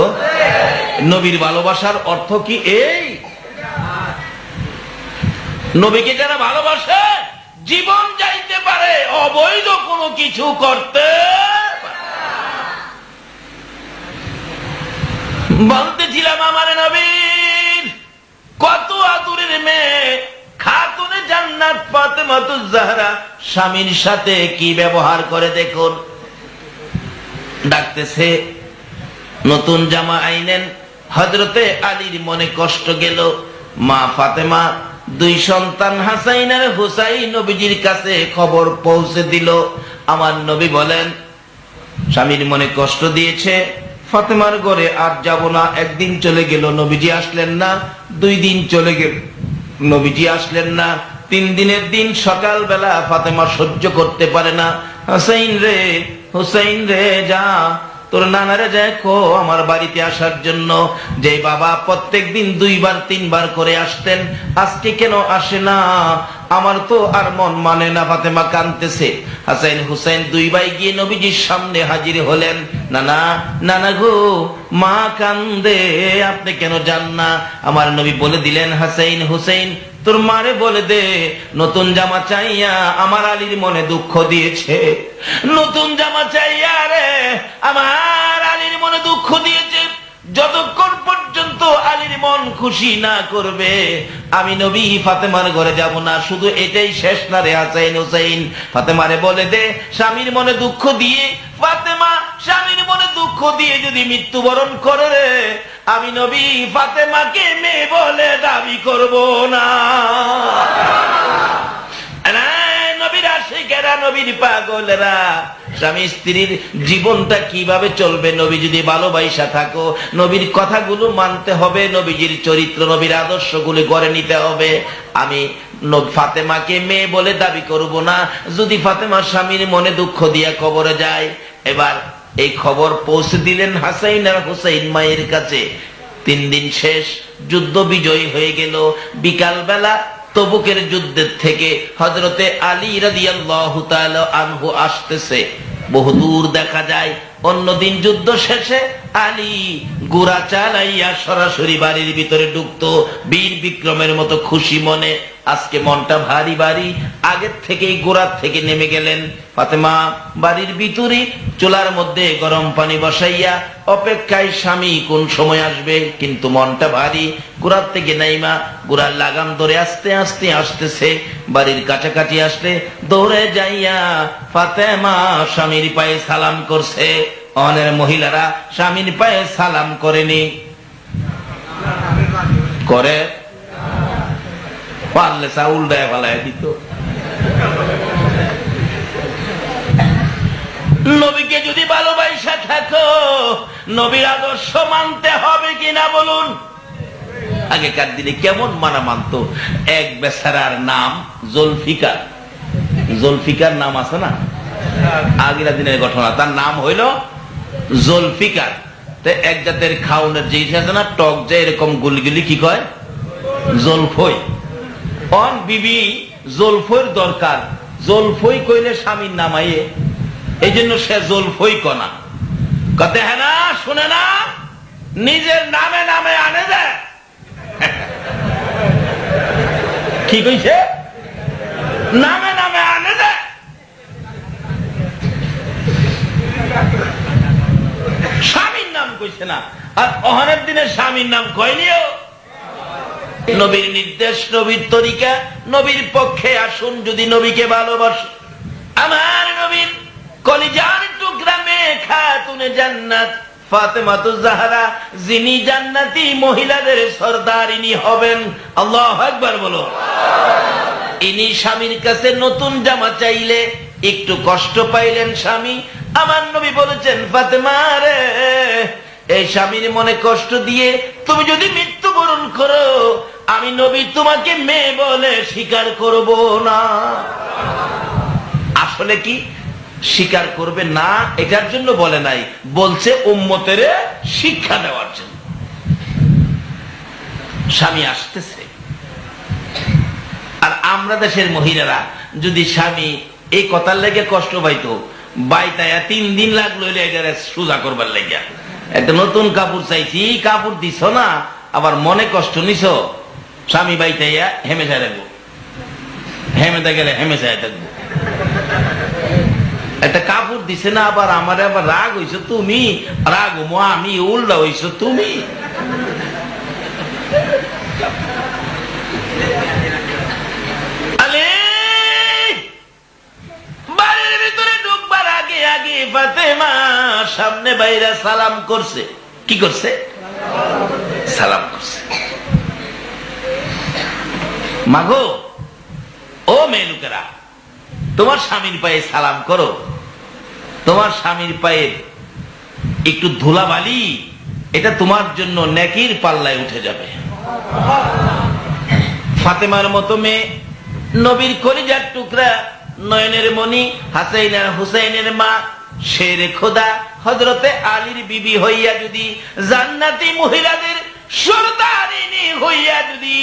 নবীর ভালোবাসার অর্থ কি এই? নবীকে যারা ভালোবাসে জীবন যাইতে পারে, অবৈধ কোনো কিছু করতে পারে। বলতেছিলাম আমার নবীর কত আদরের মেয়ে খাতুনে জান্নাত ফাতেমাতুজ জাহরা স্বামীর সাথে কি ব্যবহার করে দেখুন। ডাকতেছে, নতুন জামা আইনেন। হযরতে আলীর মনে কষ্ট গেল। মা ফাতেমা দুই সন্তান হাসাইন আর হুসাইন নবীজির কাছে খবর পৌঁছে দিল। আমার নবী বলেন, স্বামীর মনে কষ্ট দিয়েছে, ফাতেমার ঘরে আর যাব না। একদিন চলে গেল, নবীজি আসলেন না। 2 দিন চলে গেল, নবীজি আসলেন না। 3 দিনের দিন সকালবেলা ফাতেমা সহ্য করতে পারে না। হুসাইন রে, হুসাইন রে, যা তোর নানারে দেখো আমার বাড়িতে আসার জন্য। যে বাবা প্রত্যেকদিন 2 বার 3 বার করে আসতেন, আজকে কেন আসে না? আমার তো আর মন মানে না। ফাতেমা কাঁদতেছে। হাসাইন হুসাইন 2 ভাই গিয়ে নবীজির সামনে হাজির হলেন। নানা, নানা গো, মা কান্দে, আপনি কেন যান না? আমার নবী বলে দিলেন, হাসাইন হুসাইন তোর মারে বলে দে, নতুন জামা চাইয়া আমার আলীর মনে দুঃখ দিয়েছে। নতুন জামা চাইয়া রে আমার আলীর মনে দুঃখ দিয়েছে। যতক্ষণ পর্যন্ত আলীর মন খুশি না করবে আমি নবী ফাতেমার ঘরে যাব না। শুধু এটাই শেষ না রে হাসাইন হুসাইন, ফাতেমারে বলে দে স্বামীর মনে দুঃখ দিয়ে, ফাতেমা স্বামীর মনে দুঃখ দিয়ে যদি মৃত্যুবরণ করে রে, আমি নবী ফাতেমাকে মেয়ে বলে দাবি করব না। নবীর আশিকেরা, নবীর পাগলেরা, স্বামী স্ত্রীর জীবনটা কিভাবে চলবে? নবী যদি ভালোবাসা থাকো, নবীর কথাগুলো মানতে হবে, নবীজির চরিত্র, নবীর আদর্শগুলো গড়ে নিতে হবে। আমি ফাতেমাকে মেয়ে বলে দাবি করব না যদি ফাতেমা স্বামীর মনে দুঃখ দিয়া কবরে যায়। এবার এই খবর পৌঁছে দিলেন হাসাইন আর হুসাইন মায়ের কাছে। 3 দিন শেষ, যুদ্ধ বিজয়ী হয়ে গেল। বিকাল বেলা তবুকের যুদ্ধের থেকে হযরতে আলী রাদিয়াল্লাহু তাআলা আনহু আসতেছে। বহুদূর দেখা যায়। অন্যদিন যুদ্ধ শেষে আলী ঘোড়া চালাইয়া সরাসরি বাড়ির ভিতরে ঢুকতো বীর বিক্রমের মতো খুশি মনে। আজকে মনটা ভারী ভারী, আগের থেকেই গোড়ার থেকে নেমে গেলেন। ফাতেমা বাড়ির ভিতরে চুলার মধ্যে গরম পানি বসাইয়া অপেক্ষায় স্বামী কোন সময় আসবে, কিন্তু মনটা ভারী। গোড়ার থেকে নাইমা গোড়ার লাগাম ধরে আস্তে আস্তে আসতেছে। বাড়ির কাছাকাছি আসলে দৌড়ে যাইয়া ফাতেমা স্বামীর পায়ে সালাম করছে। অনের মহিলারা স্বামীর পায়ে সালাম করেনি, করে পারলে চাউল দেয় ফেলায় দিত। নবীকে যদি ভালোবাসা থাকো, নবীর আদর্শ মানতে হবে কিনা বলুন। আগেকার দিনে কেমন মানা মানতো। এক বেচারার নাম জুলফিকার। জুলফিকার নাম আছে না, আগের দিনের ঘটনা। তার নাম হইল জুলফিকার। এক জাতের খাউনের জিনিস আছে না, টক যে এরকম গুলিগুলি, কি কয়? জলফই। অন বিবি জলফইর দরকার। জলফই কইলে স্বামীর নামাইয়ে, এই জন্য সে জলফই কনা কতে। হ্যাঁ না, শুনে না, নিজের নামে নামে আনে দেয়। কি কইছে? নামে নামে আনে দেয়। স্বামীর নাম কইছে না। আর অহনের দিনে স্বামীর নাম কয়নিও। নবীর নির্দেশ, নবীর তরিকা, নবীর পক্ষে আসুন যদি নবীকে ভালোবাসে। আমার নবীর কলিজার টুকরা মেয়ে খাতুনে জান্নাত ফাতেমাতুজ জাহরা, যিনি জান্নাতি মহিলাদের সরদারিনী হবেন। আল্লাহু আকবার বলো। ইনি স্বামীর কাছে নতুন জামা চাইলে একটু কষ্ট পাইলেন স্বামী। আমার নবী বলেছেন, ফাতেমা রে, এই স্বামীর মনে কষ্ট দিয়ে তুমি যদি মৃত্যুবরণ করো, আমি নবী তোমাকে মেয়ে বলে স্বীকার করব না। আসলে কি স্বীকার করবে না এটার জন্য বলে নাই, বলছে উম্মতের শিক্ষা দেওয়ার জন্য। স্বামী আসতেছে, আর আমরা দেশের মহিলারা যদি স্বামী এই কথার লেগে কষ্ট পাইতো, বাইতায়া 3 দিন লাগলো সোজা করবার লেগে। একটা নতুন কাপড় চাইছি, কাপড় দিছ না, আবার মনে কষ্ট নিছ, স্বামী বাইতাইয়া হেমে যাইব। হেমেতে গেলে হেমে চাই থাকবো। একটা কাপড় দিছে না, আবার আমার আবার রাগ হইছো তুমি, রাগ হমো আমি, উল্টা হইছো তুমি। বাড়ির ভিতরে ঢুকবার আগে আগে ফাতেমা সামনে বাইরা সালাম করছে। কি করছে? সালাম করছে। মাগো, ও মেয়ে লোকেরা, তোমার স্বামীর পায়ে সালাম করো। তোমার স্বামীর পায়ে একটু ধুলাবালি, এটা তোমার জন্য নেকির পাল্লায় উঠে যাবে। ফাতেমার মতো মেয়ে, নবীর কলিজার টুকরা, নয়নের মণি, হাসাইন আর হুসাইনের মা, শেরে খোদা হযরতে আলীর বিবি হইয়া যদি জান্নাতি মহিলাদের সরদারিনী হইয়া যদি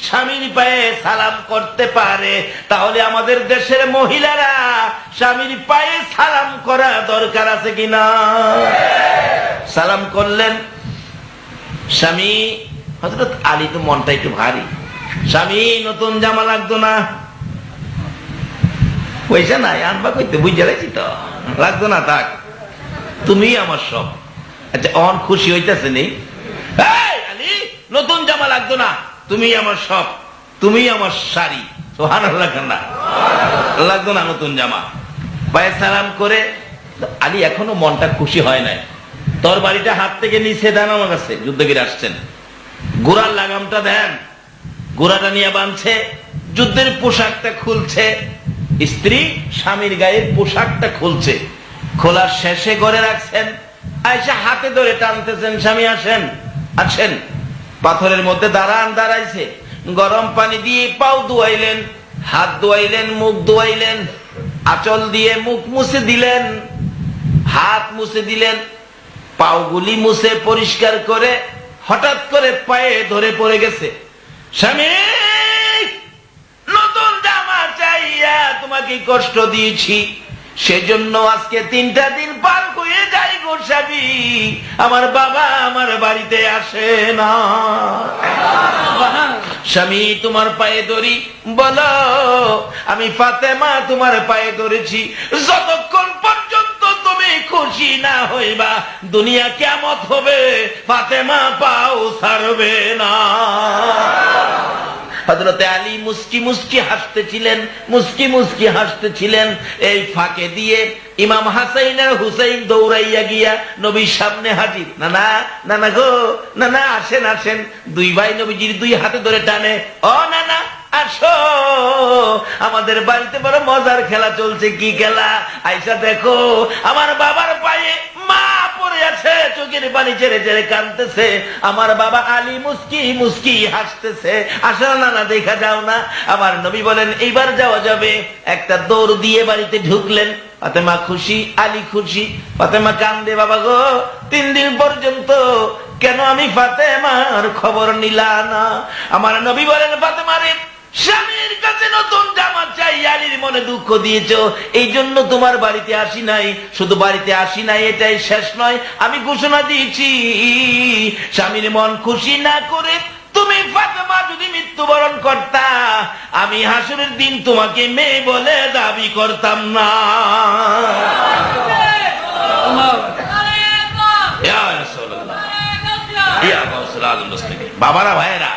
স্বামীর পায়ে সালাম করতে পারে, তাহলে আমাদের দেশের মহিলারা স্বামীর পায়ে সালাম করা দরকার আছে কিনা? সালাম করলেন স্বামী। হযরত আলী তো মনটা একটু ভারী। স্বামী, নতুন জামা লাগতো না? পয়সা নাই, আনবা কইতে বুঝে রাখছি তো, লাগতো না, থাক, তুমি আমার সব। আচ্ছা, অন খুশি হইতেছে নেই? আলী, নতুন জামা লাগতো না, তুমি আমার সব, তুমি আমার শাড়ি। সুবহানাল্লাহ, না লাগতো না নতুন জামা। পায়ে সালাম করে আলী এখনো মনটা খুশি হয় নাই। তোর বাড়িটা হাত থেকে নিচে দেন আমার কাছে, যুদ্ধগীর আসছেন। গোড়ার লাগামটা দেন। গোড়াটা নিয়ে বাঁধছে, যুদ্ধের পোশাকটা খুলছে। স্ত্রী স্বামীর গায়ের পোশাকটা খুলছে, খোলার শেষে ঘরে রাখছেন। আয়সা হাতে ধরে টানতেছেন, স্বামী আসেন আসেন। পাথরের মধ্যে দাঁড়াইছে। গরম পানি দিয়ে পাও ধুয়াইলেন, হাত ধুয়াইলেন, মুখ ধুয়াইলেন, আঁচল দিয়ে মুখ মুছে দিলেন, হাত মুছে দিলেন, পাওগুলি মুছে পরিষ্কার করে হঠাৎ করে পায়ে ধরে পড়ে গেছে। স্বামী, নতুন জামা চাইয়া তোমাকে কষ্ট দিয়েছি, সেজন্য আজকে 3টা দিন পার হয়ে যাই গো স্বামী। আমার বাবা আমার বাড়িতে আসে না। স্বামী, তোমার পায়ে ধরি, বলো। আমি ফাতেমা তোমার পায়ে ধরেছি, যতক্ষণ পর্যন্ত তুমি খুশি না হইবা দুনিয়া কিয়ামত হবে, ফাতেমা পাও ছাড়বে না। হযরতে আলী মুস্কি মুস্কি হাসতেছিলেন, মুস্কি মুস্কি হাসতেছিলেন। এই ফাঁকে দিয়ে ইমাম হাসাইন আর হুসাইন দৌড়াইয়া গিয়া নবীর সামনে হাজির। নানা, নানা গো, নানা আসেন আসেন। দুই ভাই নবীজির দুই হাতে ধরে টানে, ও নানা আসো, আমাদের বাড়িতে বড় মজার খেলা চলছে। কি খেলা? আইসা দেখো, আমার বাবার পায়ে মা পড়ে আছে, চোখের পানি ছেড়ে ছেড়ে কাঁদতেছে। আমার বাবা আলী মুস্কি মুস্কি হাসতেছে। আসো নানা, দেখা যাও না। আমার নবী বলেন এইবার যাওয়া যাবে। একটা দৌড় দিয়ে বাড়িতে ঢুকলেন। ফাতেমা খুশি, আলী খুশি। ফাতেমা কান্দে, বাবা গো, 3 দিন পর্যন্ত কেন আমি ফাতেমার খবর নিলা না? আমার নবী বলেন, ফাতেমা রে, স্বামীর কাছে নতুন জামা চাই, আলীর মনে দুঃখ দিয়েছ, এই জন্য তোমার বাড়িতে আসি নাই। শুধু বাড়িতে আসি নাই এটাই শেষ নয়, আমি ঘোষণা দিয়েছি, স্বামীর মন খুশি না করে তুমি ফাতেমা যদি মৃত্যুবরণ করতা, আমি হাসরের দিন তোমাকে মেয়ে বলে দাবি করতাম না। বাবারা, ভাইয়েরা,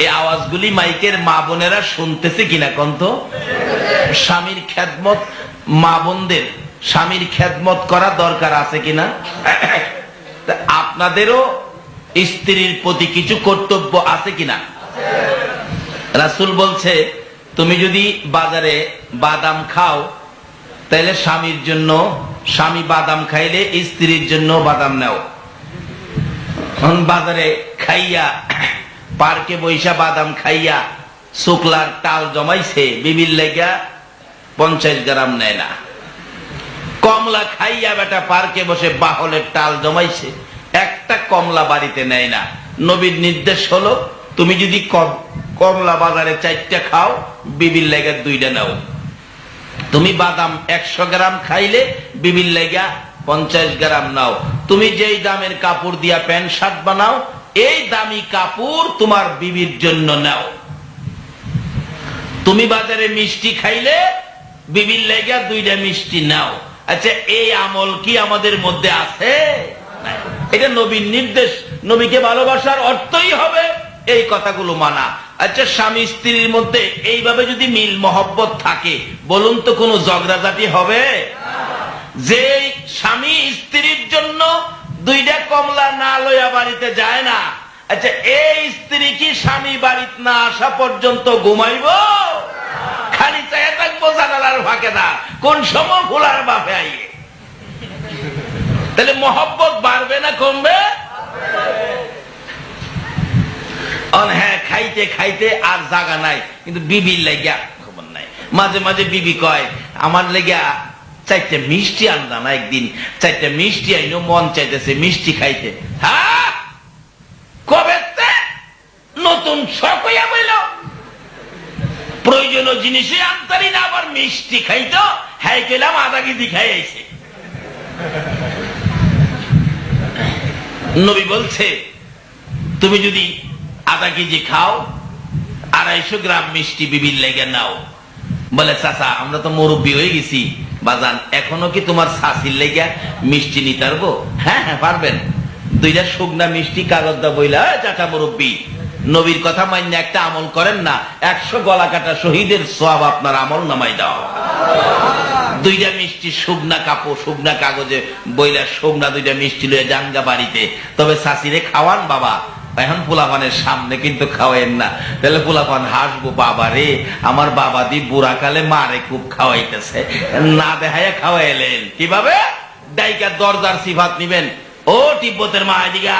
এই আওয়াজগুলি মাইকের মা বোনেরা শুনতেছে কিনা কন্ত? স্বামীর খেদমত, মা বোনদের স্বামীর খেদমত করা দরকার আছে কিনা? আপনাদেরও স্ত্রীর প্রতি কিছু কর্তব্য আছে কিনা? রাসূল বলছে, তুমি যদি বাজারে বাদাম খাও, তাহলে স্বামীর জন্য, স্বামী বাদাম খাইলে স্ত্রীর জন্য বাদাম নাও। বাজারে খাইয়া, পার্কে বৈশা বাদাম খাইয়া শুক্লার টাল জমাইছে, বিবির লেগা 50 গ্রাম নেয় না। কমলা খাইয়া বেটা পার্কে বসে বাহলের টাল জমাইছে, একটা কমলা বাড়িতে নেয় না। নবীর নির্দেশ হলো, তুমি যদি কমলা বাজারে 4টা খাও, বিবির লেগা 2টা নাও। তুমি বাদাম 100 গ্রাম খাইলে বিবির লেগা 50 গ্রাম নাও। তুমি যেই দামের কাপড় দিয়া প্যান্ট শার্ট বানাও, এই দামি কাপড় তোমার বিবির জন্য নাও। তুমি বাজারে মিষ্টি খাইলে বিবির লেগা 2টা মিষ্টি নাও। আচ্ছা, এই আমল কি আমাদের মধ্যে আছে? এটা নবীর নির্দেশ। নবীকে ভালোবাসার অর্থই হবে এই কথাগুলো মানা। আচ্ছা, স্বামী স্ত্রীর মধ্যে এইভাবে যদি মিল মহব্বত থাকে, বলুন তো কোনো ঝগড়াঝাটি হবে? যে স্বামী স্ত্রীর জন্য 2টা কমলা না লইয়া বাড়িতে যায় না, আচ্ছা এই স্ত্রী কি স্বামী বাড়িতে না আসা পর্যন্ত ঘুমাইব? খালি চাইয়া থাকবো জানালার ফাঁকে না, কোন সময় খোলার বাপে আইয়ে। তাহলে মহব্বত বাড়বে না কমবে? হ্যাঁ, খাইতে খাইতে আর জাগা নাই, কিন্তু বিবির লাগিয়া খবর নাই। মাঝে মাঝে বিবি কয়, আমার লেগা 4টা মিষ্টি আনবা না একদিন। 4টা মিষ্টি আইনো, মন চাইতেছে মিষ্টি খাইতে। হ্যাঁ, কবে নতুন শখ হইয়া বইল, প্রয়োজনীয় জিনিসে আনতারি না, আবার মিষ্টি খাইতো। হ্যাঁ গেলাম, আধা কেজি খাই আইছে। নবী বলছে, তুমি যদি আধা কেজি খাও, 250 গ্রাম মিষ্টি বিবির লেগে নাও। বলে, চাচা আমরা তো মুরব্বী হয়ে গেছি, বাজান এখনো কি তোমার শাশির লেগে মিষ্টি নিতে পারবো? হ্যাঁ হ্যাঁ পারবেন। 2টা শুকনা মিষ্টি কাগজ দা বইলা, চাচা মুরব্বী নবীর কথা মান্য একটা আমল করেন না, 100 গলা কাটা শহীদের সওয়াব আপনার আমল নামাই দাও। 2টা মিষ্টি শুকনা কাপড়, শুকনা কাগজে বইলা শুকনা 2টা মিষ্টি লয়ে জানগা বাড়িতে। তবে শাশিরে খাওয়ান বাবা, এখন পোলাপানের সামনে কিন্তু খাওয়াইন না, তাহলে পোলাপান হাসবো, বাবা রে আমার বাবা দি বুড়া কালে মারে খুব খাওয়াইতেছে, না দেখাইয়া খাওয়াইলেন। কিভাবে? ডাইকা দরজার সিফাত নিবেন, ও তিব্বতের মা এদিকে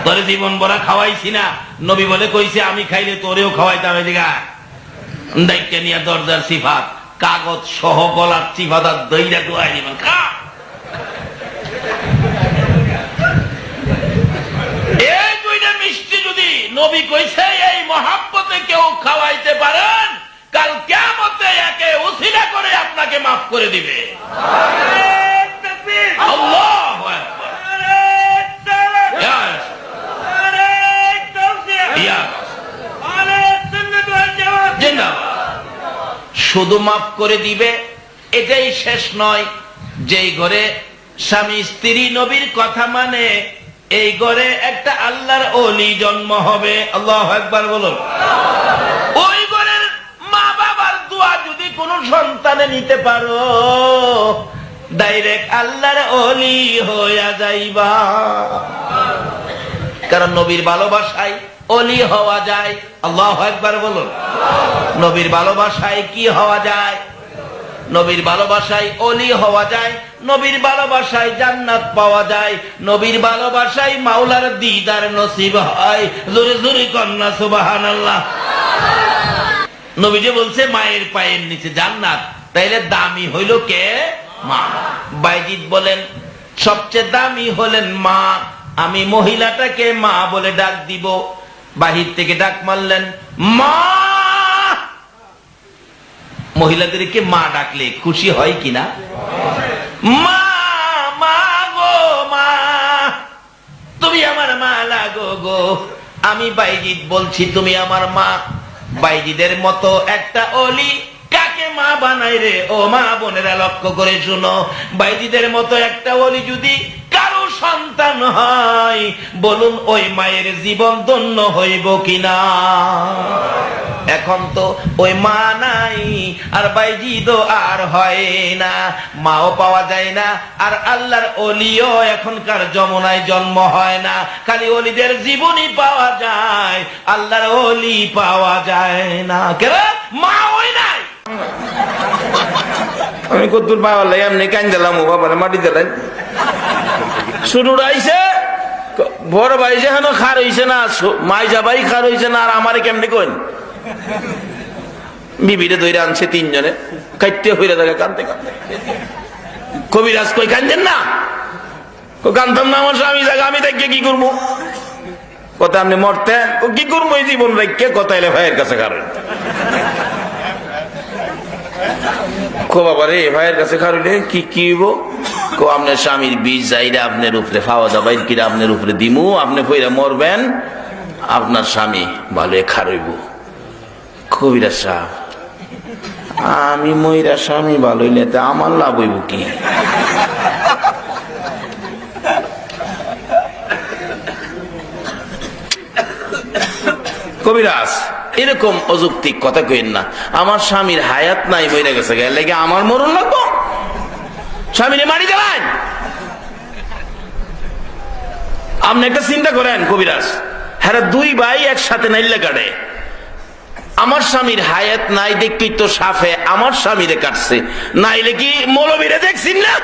তোরে জীবন ভরা খাওয়াইছি না, নবী বলে কইছে আমি খাইলে তোরেও খাওয়াইতাম, এদিকে দায়িত্ব নিয়ে দরজার সিফাত কাগজ সহ গলার সিফাত আর দইরা দোয়াই দিবেন, খা। এই 2টা মিষ্টি যদি নবী কইছে এই মহাব্বতে কেউ খাওয়াইতে পারেন, কাল কিয়ামতে একে উসিলা করে আপনাকে মাফ করে দিবে। আল্লাহু আকবার। শুধু মাফ করে দিবে এটাই শেষ নয়। যেই ঘরে স্বামী স্ত্রী নবীর কথা মানে, এই ঘরে একটা আল্লাহর ওলি জন্ম হবে। আল্লাহু আকবার বলুন। ওই ঘরের মা বাবার দোয়া যদি কোনো সন্তানে নিতে পারো, ডাইরেক্ট আল্লাহর ওলি হইয়া যাইবা। কারণ নবীর ভালোবাসায় ওলি হওয়া যায়। আল্লাহু আকবার বলুন। নবীর ভালোবাসায় কি হওয়া যায়? নবীর ভালোবাসায় ওলি হওয়া যায়, নবীর ভালোবাসায় জান্নাত পাওয়া যায়, নবীর ভালোবাসায় মাওলার দিদার নসিব হয়। জোরে জোরে কন্যা সুবহানাল্লাহ। নবী যে বলছে মায়ের পায়ের নিচে জান্নাত, তাইলে দামি হইল কে? মা। বাইজিদ বলেন সবচেয়ে দামি হলেন মা। আমি মহিলাটাকে মা বলে ডাক দিব। বাহির থেকে ডাক মারলেন, মা। মহিলাদেরকে মা ডাকলে খুশি হয় কিনা? মা, মা গো মা, তুমি আমার মা লাগো গো। আমি বাইজিদ বলছি তুমি আমার মা। বাইজিদের মতো একটা অলি কাকে মা বানায় রে? ও মা বোনেরা লক্ষ্য করে শুনো, বাইজিদের মতো একটা অলি যদি কারো সন্তান হয়, বলুন ওই মায়ের জীবন ধন্য হইব কিনা? এখন তো ওই মা নাই, আর বাইজিদও আর হয় না, মাও পাওয়া যায় না, আর আল্লাহর ওলিও এখনকার যমুনায় জন্ম হয় না। খালি ওলিদের জীবনই পাওয়া যায়, আল্লাহর ওলি পাওয়া যায় না। কেন? মা ওই নাই। আমি কদ্দুর পাওয়ার লাগে এমনি কান দিলাম, ও বাবার মাটি দিলেন। শুরু রাইছে বড় ভাই যেখানে খার হইছে না, মাই যাবাই খার হইছে না, আর আমারে কেমনি কইন? বিবিরে দইরা আনছে 3 জনে, কাইতে হইরা থাকে কানতে কানতে। কবিরাজ কই কান্দেন না? কানতাম না, আমার স্বামী জায়গা আমি দেখে কি করবো? কথা আপনি মরতেন, ও কি করবো এই জীবন রেখে? কথা এলে ভাইয়ের কাছে কারণ কো বাবা রে, ভাইয়ের কাছে কারণে কি কি হইব? কো আপনার স্বামীর বীজ যাইরা আপনার উপরে খাওয়া দাওয়া কিরা আপনার উপরে দিমু, আপনি ফইরা মরবেন, আপনার স্বামী ভালো খারইব। কবিরাজ সাহেব, আমি ময়রা স্বামী ভালো হইলে তা আমার লাভ হইব কি? কবিরাজ এরকম অযৌক্তিক কথা কইেন না। আমার স্বামীর হায়াত নাই, মরে গেছে, গেলে আমার মরণ লাগবো? স্বামীরে মারি দেবেন? আপনি একটা চিন্তা করেন কবিরাজ, হ্যাঁ দুই ভাই একসাথে নাইলে কাটে, আমার স্বামীর হায়াত নাই দেখতেই তো সাফে আমার স্বামীরে কাটছে, নাইলে কি মৌলবীরে দেখছেন না?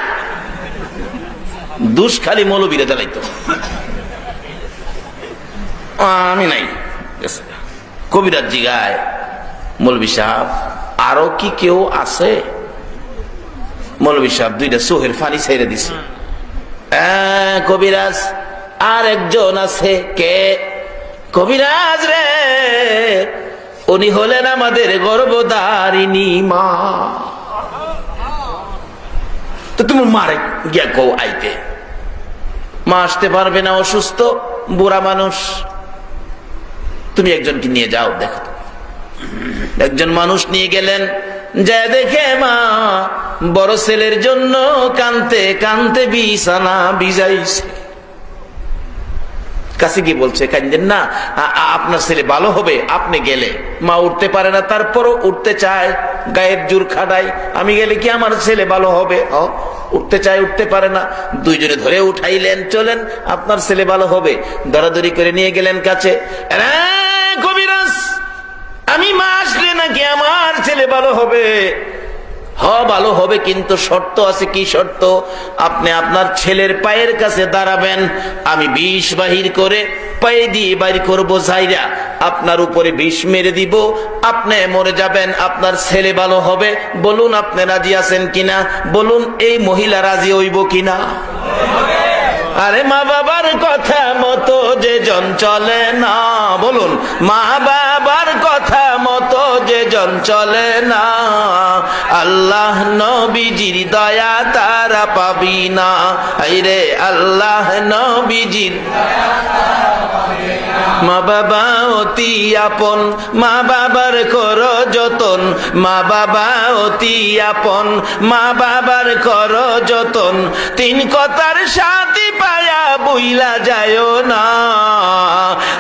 দুষ খালি মৌলবীরে জ্বালাইতো, আমি নাই। কবিরাজ জিগায়, মৌলবী সাহেব আরো কি কেউ আছে? মৌলবী সাহেব দুইটা চোখের পানি ছেড়ে দিছে। কবিরাজ আর একজন আছে। কে? কবিরাজ রে, উনি হলেন আমাদের গর্ভধারিণী মা। তো তুমি মারে গিয়া কও আইতে। মা আসতে পারবে না, অসুস্থ, বুড়া মানুষ। তুমি একজনকে নিয়ে যাও, দেখো। একজন মানুষ নিয়ে গেলেন, যা দেখে মা বড় ছেলের জন্য কানতে কানতে বিছানা ভিজাইছে। কাছে গিয়ে বলছে, কান্দেন না, আপনার ছেলে ভালো হবে আপনি গেলে। মা উঠতে পারে না, তারপরও উঠতে চায়, গায়ের জোর খাটায়, আমি গেলে কি আমার ছেলে ভালো হবে? উঠতে চায়, উঠতে পারে না। দুইজনে ধরে উঠাইলেন, চলেন আপনার ছেলে ভালো হবে। দরাদরি করে নিয়ে গেলেন কাছে। কবিরাজ, আমি মা আসলে নাকি আমার ছেলে ভালো হবে? ভালো হবে, কিন্তু শর্ত আছে। কি শর্ত? আপনি আপনার ছেলের পায়ের কাছে দাঁড়াবেন, আমি বিষ বাহির করে পায়ে দিয়ে বাইর করবো, যাইরা আপনার উপরে বিষ মেরে দিব, আপনি মরে যাবেন, আপনার ছেলে ভালো হবে। বলুন আপনি রাজি আছেন কিনা? বলুন এই মহিলা রাজি হইব কিনা? আরে মা বাবার কথা মতো যে জন চলে না, বলুন মা বাবার কথা মতো যে জন চলে না, আল্লাহ নবীজির দয়া তারা পাবি না। আইরে আল্লাহ নবীজির মা বাবা অতি আপন, মা বাবার করো যতন, মা বাবা অতি আপন, মা বাবার করো যতন। তিন কথার সাথী পায়া বুইলা যায় না,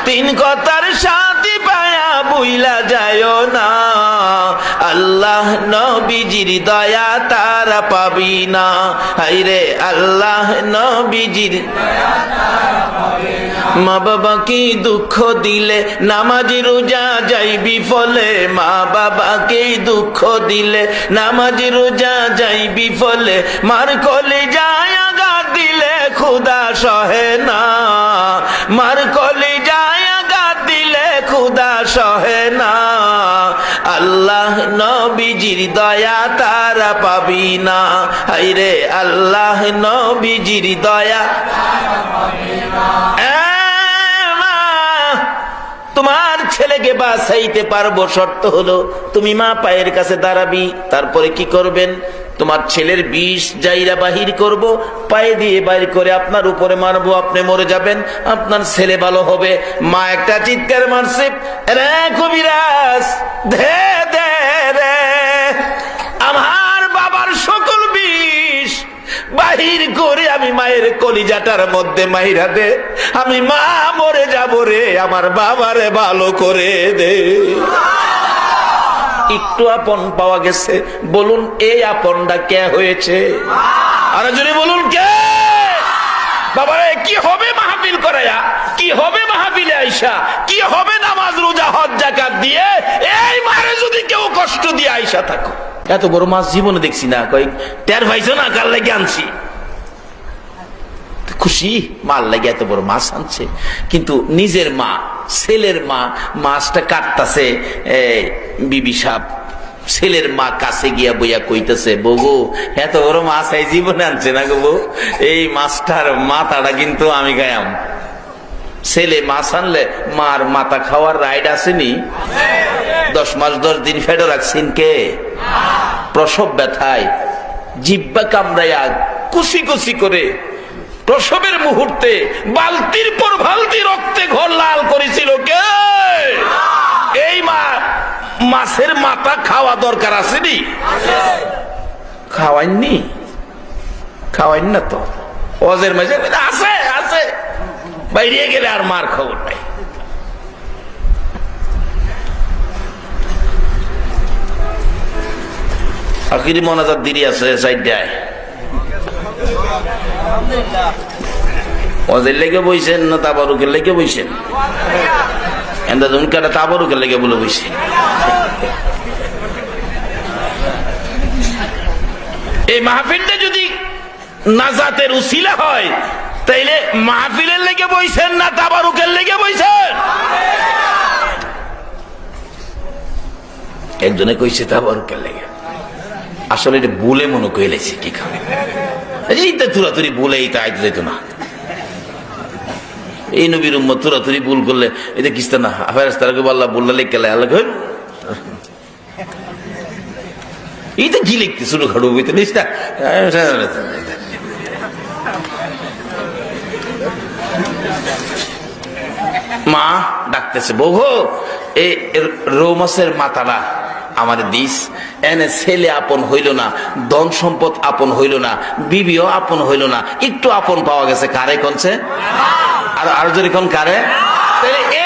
তিন কথার সাথী পায়া বুইলা যায় না, আল্লাহ নবীজির দয়া তারা পাবি না। হাইরে আল্লাহ নবীজির। মা বাবাকে দুঃখ দিলে নামাজি রোজা যাইবি ফলে, মা বাবাকে দুঃখ দিলে নামাজি রোজা যাইবি ফলে, মার কলে যায় আঘাত দিলে খুদা সহে না, মার কলে যায় আঘাত দিলে খুদা সহে না, আল্লাহ নবীজির দয়া তারা পাবি না। হাইরে আল্লাহ নবীজির দয়া। তোমার ছেলেকে বাঁচাইতে পারবো, শর্ত হলো তুমি মা পায়ের কাছে দাঁড়াবি। তারপরে কি করবেন? তোমার ছেলের বিষ জাইরা বাহির করব, পায়ে দিয়ে বাইর করে আপনার উপরে মারবো, আপনি মরে যাবেন, আপনার ছেলে ভালো হবে। মা একটা চিৎকার মারছে, রে কবিরাজ দে দে রে, আমার বাবার সকল বিষ বাহির করে আমি মায়ের কলিজাটার মধ্যে মাইরা দে, আমি মা মরে যাব রে, আমার বাবারে ভালো করে দে। একটু আপন পাওয়া গেছে। বলুন এই আপনটা কে হয়েছে? আর যদি বলুন কে? বাবারে কি হবে মাহফিল করায়া, কি হবে মাহফিলে আইসা, কি হবে নামাজ রোজা হজ যাকাত দিয়ে, এই মারে যদি কেউ কষ্ট দিয়ে আইসা থাকো। এত বড় মাছ জীবনে দেখছি না, কই টের পাইছো না কাল লাগে আনছি, খুশি মাল লাগে এত বড় মাছ আনছে। কিন্তু নিজের মা, ছেলের মা মাছটা কাটতাছে, বিবি সাহেব ছেলের মা কাছে গিয়া বইয়া কইতেছে, বগু এত বড় মাছ এই জীবনে আনছে না গো বউ, এই মাছটার মাথাটা কিন্তু আমি গায়াম। ছেলে মাছ আনলে মার মাথা খাওয়ার রাইড আসেনি? 10 মাস 10 দিন ফেডো রাখছেন কে? প্রসব ব্যথায় জিব্বা কামড়াইয়া কুচি কুচি করে প্রসবের মুহূর্তে বালতির পর বালতি রক্তে ঘর লাল করেছিল কে? এই মা মাছের মাথা খাওয়া দরকার আছে নি? খাওয়াইননি, খাওয়াইন না তো। ওজের মাঝে আছে আছে, বাইরে গেলে আর মার খবর নাই। আখিরি মোনাজাত দেরি আছে সাইডটায়। ওদের লেগে বইছেন না তাবারুকের লেগে বইছেন? এন্দা তুমি কাটা তাবারুকের লেগে বলে বইছে। এই মাহফিলটা যদি নাজাতের উসিলা হয় তাইলে মাহফিলের লেগে বইছেন না তাবারুকের লেগে বইছেন? একজনে কইছে তাবারুকের লেগে, আসলে এটা বলে মনে কইলেছে কি খাবে এইটা তুরাতুরি বলে এইটা আইতে যেত না। এই নবীর উম্মত তুরাতুরি ভুল করলে এটা কিস্তা না ফেরেশতাকে আল্লাহ বললে লিখে আল্লাহ এইটা কি লিখতে শুরু খাড়ু বইতে নিস না। মা ডাকতেছে, বউ এই রৌ মাছের মাথাটা আমার দিস। এনে ছেলে আপন হইল না, ধন সম্পদ আপন হইল না, বিবিও আপন হইল না, একটু আপন পাওয়া গেছে কারে কনছে? আর যদি কোন কারে?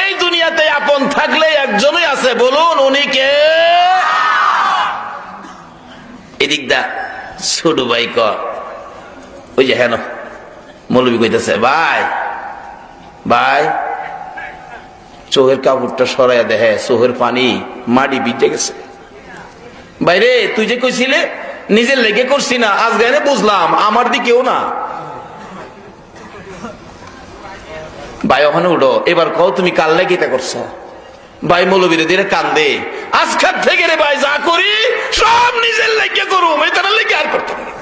এই দুনিয়াতে আপন থাকলে একজনই আছে, বলুন উনি কে? এদিক দা ছোট ভাই ক ওই যে হেন মৌলবী কইতেছে, ভাই ভাই চোখের কাপড়টা সরাইয়া দেখে চোখের পানি মাটি ভিজে গেছে। বাইরে তুই যে কইছিলে নিজের লেগে করছি না, আজ গায়ে বুঝলাম আমার দিকেও না। ভাই ওখানে উঠো, এবার কও তুমি কাল লেগে এটা করছো? ভাই মৌলবীরে দিয়ে কান্দে, আজকাল থেকে রে ভাই যা করি সব নিজের লেগে করুম, এটা লেগে আর করতাম না।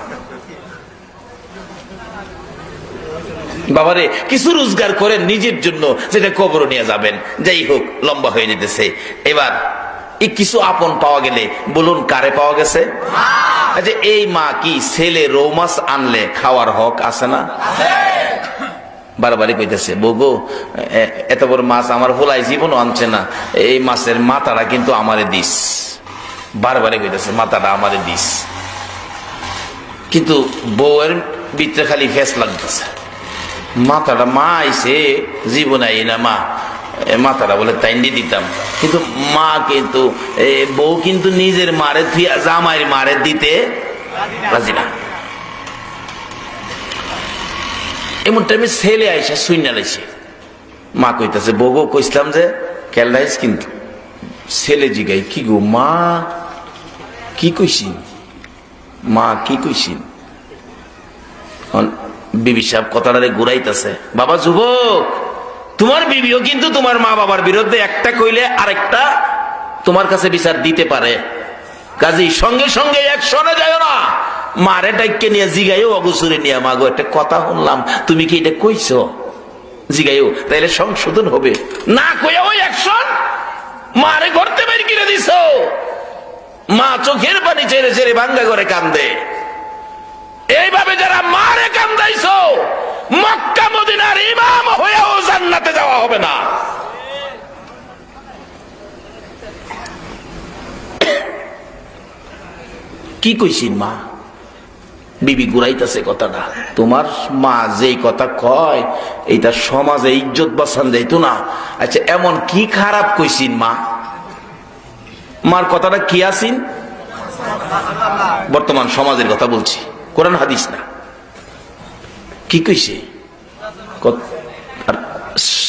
বাবারে কিছু রোজগার করেন নিজের জন্য, যেটা কবর নিয়ে যাবেন। যাই হোক, লম্বা হয়ে যেতেছে। এবার এই কিছু আপন পাওয়া গেলে বলুন কারে পাওয়া গেছে? আচ্ছা এই মা কি ছেলে রৌ মাছ আনলে খাওয়ার হক আছে না? বারবারই কইতেছে, বগো এত বড় মাছ আমার ভোলাই জীবনও আনছে না, এই মাছের মাথাটা কিন্তু আমারে দিস। বারবারই কইতেছে মাথাটা আমারে দিস। কিন্তু বউয়ের ভিতরে খালি ফেস লাগতেছে, মাথাটা মা আইছে জীবন আই না মা, মাথাটা বলে তাইন্দি দিতাম। কিন্তু মা কিন্তু বউ কিন্তু নিজের মারে জামাইয়ের মারে দিতে রাজি না। এমন টাইমে ছেলে আইসা শুইনা লাইছে, মা কইতাছে বউ কইসলাম যে খেলাইস, কিন্তু ছেলে জিগাই কি গো মা কি কইছিন, মা কি কইছিন? বিবি সাহেব কথাটারে ঘুরাইতেছে, বাবা যুবক তোমার বিবিও কিন্তু তোমার মা বাবার বিরুদ্ধে একটা কইলে আরেকটা তোমার কাছে বিচার দিতে পারে, কাজেই সঙ্গে সঙ্গে একশনে যায় না। মারে ডাইকে নিয়ে জিগাইও অগুসুরে নিয়ে, মাগো একটা কথা শুনলাম তুমি কি এটা কইছো, জিগাইও তাইলে সংশোধন হবে। না কইয়া ওই অ্যাকশন মারে ঘরতে বের করে দিছো। মা চোখের পানি ছেড়ে ছেড়ে ভাঙ্গা করে কান্দে। এইভাবে যারা মারে কান্দাইছো, মক্কা মদিনার ইমাম হয়েও জান্নাতে যাওয়া হবে না। কি কইছিন মা? বিবি গুড়াইতেছে কথাটা, তোমার মা যেই কথা কয় এইটা সমাজে ইজ্জত বাসান যাইতো না। আচ্ছা এমন কি খারাপ কইছিন মা? মার কথাটা কি আসিন? বর্তমান সমাজের কথা বলছি, কোরআন হাদিস না। কি কইছে? আর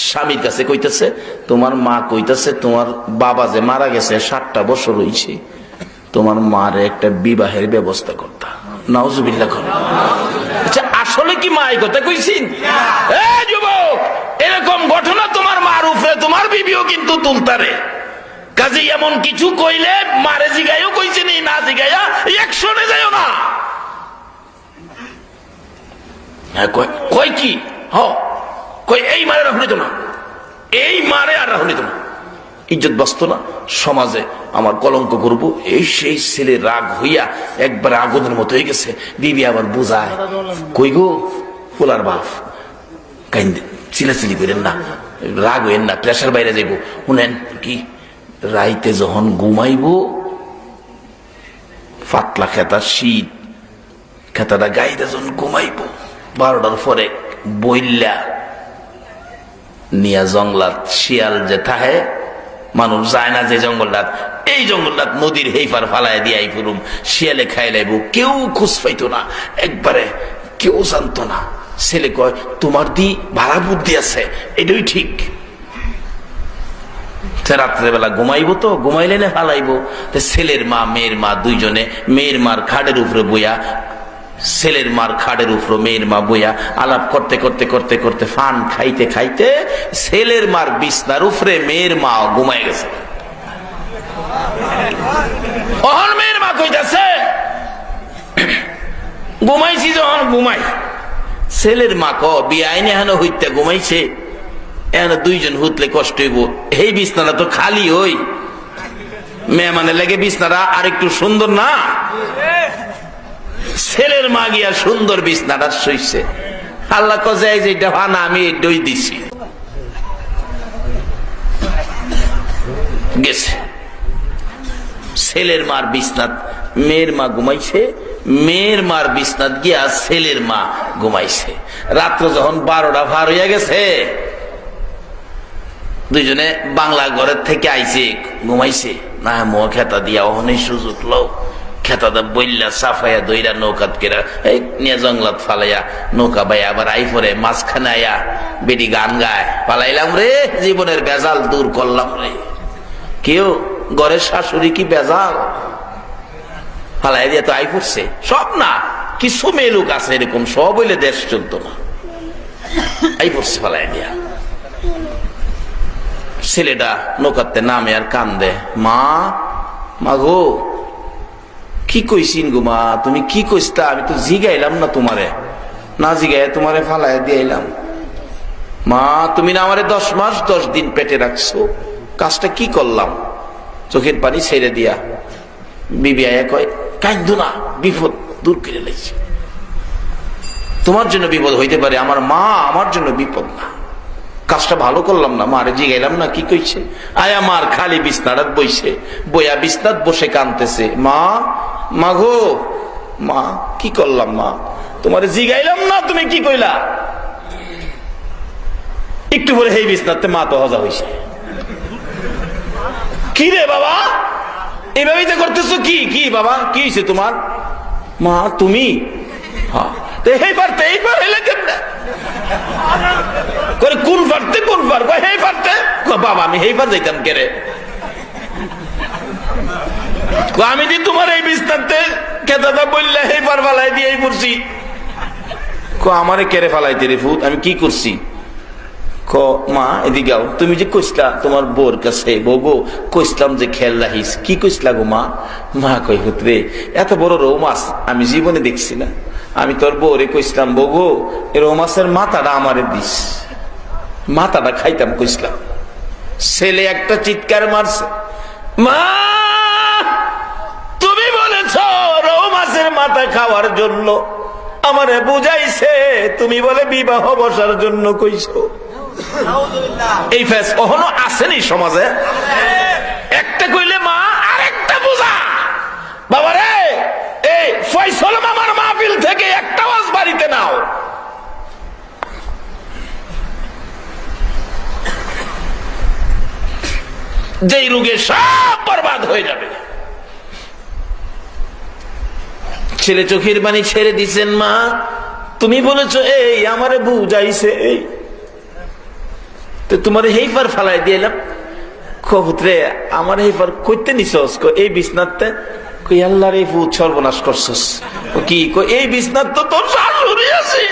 স্বামীর কাছে কইতেছে, তোমার মা কইতেছে তোমার বাবা যে মারা গেছে 60টা বছর হইছে, তোমার মার একটা বিবাহের ব্যবস্থা করতা। নাউজুবিল্লাহ। আচ্ছা আসলে কি মা এই কথা কইছিন? যুবক এরকম ঘটনা তোমার মার উপরে তোমার বিবিও কিন্তু তুলতারে। কাজে এমন কিছু কইলে মারে জিগাইও কইছে নি, না জিগাইয়া একশনে যাইও না। কই কি কই এই মারে রাখুন না, এই মারে আর রাখুন না, ইজ্জত বাঁচত না, সমাজে আমার কলঙ্ক করব। এই সেই ছেলে রাগ হইয়া একবার আগুনের মতো হয়ে গেছে। বিবি আবার বুঝায়, কই গো পোলার বাপ কাইন্দে চিলাচিলি করেন না, রাগ হইেন না, প্রেশার বাইরে যাইব। শুনেন কি রাইতে যখন ঘুমাইবো, পাতলা খেতা শীত, খেতাটা গাইতে যখন ঘুমাইবো 12টার পরে বইল্লা নিয়া জঙ্গলাত শিয়াল যে থাহে, মানুষ যায় না যে জঙ্গলটাত, এই জঙ্গলটাত নদীর হেইফার ফালায় দিয়াই ফুরুম, শিয়ালে খাই লাইব, কেউ খুঁজ পাইতো না, একবারে কেউ জানতো না। ছেলে কয় তোমার দি ভাড়া বুদ্ধি আছে, এটাই ঠিক। রাত্রেবেলা ঘুমাইবো, তো ঘুমাইলে না ফালাইবো। ছেলের মা মেয়ের মা দুইজনে, মেয়ের মার খাটের উপরে বইয়া, ছেলের মার খাটের উপর মেয়ের মা বইয়া আলাপ করতে করতে করতে করতে ফান খাইতে খাইতে ছেলের মার বিছনার উপরে মেয়ের মা ঘুমাই গেছে। অহন মেয়ের মা কইতাছে ঘুমাইছি যখন ঘুমাই, ছেলের মা ক বিআইনে হেন হইতে ঘুমাইছে, এখন দুইজন হুতলে কষ্ট হইব, এই বিছনাটা তো খালি হই, মেয়ে মানে লেগে বিছনাটা আরেকটু সুন্দর না। ছেলের মা গিয়া সুন্দর বিছনাটা শুইছে। আল্লাহ কয়ে যেটা ভানা আমি এটাই দিছি, গেছে। ছেলের মার বিছনাত মেয়ের মা ঘুমাইছে, মেয়ের মার বিছনাত গিয়া ছেলের মা ঘুমাইছে। রাত্র যখন 12টা পার হইয়া গেছে, দুইজনে বাংলা ঘরের থেকে আইছে, ঘুমাইছে না, মো খেতা দিয়া অহনই সুযোগ লও, খেতাটা বইলা সাফাইয়া দইরা নৌকাত কেরা এই নিয়ে জঙ্গলাত ফালাইয়া নৌকা বাই আবার আই পরে মাঝখানে আয়া বেটি গান গায়, পালাইলাম রে জীবনের বেজাল দূর করলাম রে। কেউ ঘরের শাশুড়ি কি বেজাল, ফালাই দিয়া তো আই পড়ছে। সব না, কিছু মেয়ে লোক আছে এরকম, সব হইলে দেশ চলত না, আই পড়ছে ফালাই দিয়া। ছেলেটা নৌকাতে নামে আর কান্দে, মা মা গো কি কইছিন গো মা, তুমি কি কইস্তা, আমি তো জিগাইলাম না তোমারে, না জিগাই তোমারে ফালাই দিয়াইলাম। মা তুমি না আমারে 10 মাস 10 দিন পেটে রাখছো, কাজটা কি করলাম? চোখের পানি ছেড়ে দিয়া বিবি আয়া কয় কান্দো না, বিপদ দূর করে লাইছে, তোমার জন্য বিপদ হইতে পারে, আমার মা আমার জন্য বিপদ না, কাজটা ভালো করলাম না, মারে জিগাইলাম না কি কইছে। আয়া মার খালি বিছনাটাত বইছে, বইয়া বিছনাত বসে কাঁদতেছে, মা মা গো মা কি করলাম মা, তোমারে জিগাইলাম না তুমি কি কইলা। একটু পরে এই বিছনাতে মা তো হজা হইছে। কি রে বাবা এইভাবেই তো করতেছো, কি কি বাবা কি হয়েছে তোমার? মা তুমি কোন পারতে কোন পার হেই পারতে বাবা, আমি হেই পার যাইতাম কেরে, আমি যে তোমার এই বিস্তারতে কেদাদা বললে হেই পার ফালাই দিয়ে পড়ছি, আমারে কেড়ে ফালাইতে রে ফুত, আমি কি করছি? ক মা এদিকে যাও, তুমি যে কইসলা তোমার বোর কাছে, বগো কইসলাম যে খেয়াল রাখিস, কি কইসলা গো মা? মা কই হুতরে এত বড় রৌ মাছ আমি জীবনে দেখছি না, আমি তোর বউরে কইসলাম বগো এ রৌ মাছের মাথাটা আমারে দিস, মাথাটা খাইতাম কইসলাম। ছেলে একটা চিৎকার মারছে, মা তুমি বলেছ রৌ মাছের মাথা খাওয়ার জন্য, আমারে বুঝাইছে তুমি বলে বিবাহ বসার জন্য কইছো। এই ফেস কখনো আসেনি সমাজে? একটা কইলে মা আরেকটা বুঝা, বাবা রে এই ফয়সাল মামার মাহফিল থেকে একটা ওয়াজ বাড়িতে নাও, যেই রোগে সব বরবাদ হয়ে যাবে। ছেলে চোখের পানি ছেড়ে দিচ্ছেন, মা তুমি বলেছো এই আমারে বুঝাইছে, এই তো তোমার হেইফার ফালাই দিলাম। কবুতরে আমার হেইফার কইতে নিছস, এই বিছনাতে কই আল্লাহর এই ভূত সর্বনাশ করছস, কি এই বিছনাত তো তোর শাশুড়ি আছে।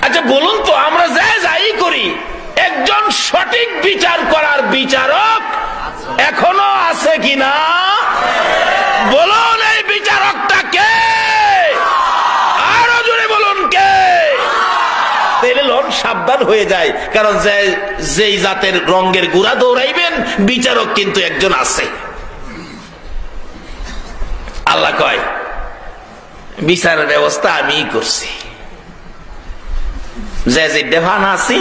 আচ্ছা বলুন তো আমরা যাই করি, একজন সঠিক বিচার করার বিচারক এখনো আছে কিনা? বলুন এই বিচারকটা কে? আরো জোরে বলুন কে? সাবধান হয়ে যায়, কারণ যেই জাতের রঙের গুড়া দৌড়াইবেন বিচারক কিন্তু একজন আছে। আল্লাহ কয় বিচারের ব্যবস্থা আমি করছি, যে ভান আছি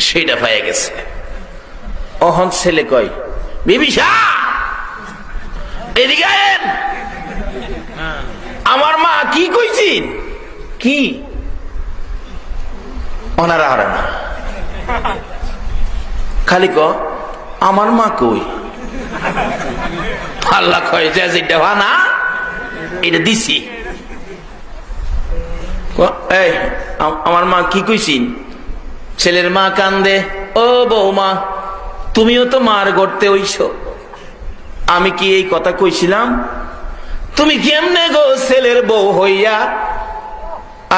সেটা পাইয়া গেছে। অহন ছেলে কয়, বিবিসা এদিকে আয়েন, আমার মা কি কইছিন? কি? ওনারা হারে না, খালি ক আমার মা কই। আল্লাহ কয় যে যেটা ভা না এটা দিছি। এই আমার মা কি কইছিন? ছেলের মা কান্দে, ও বৌমা তুমিও তো মার গড়তে হইছ, আমি কি এই কথা কইছিলাম? তুমি কেমনে গো ছেলের বউ হইয়া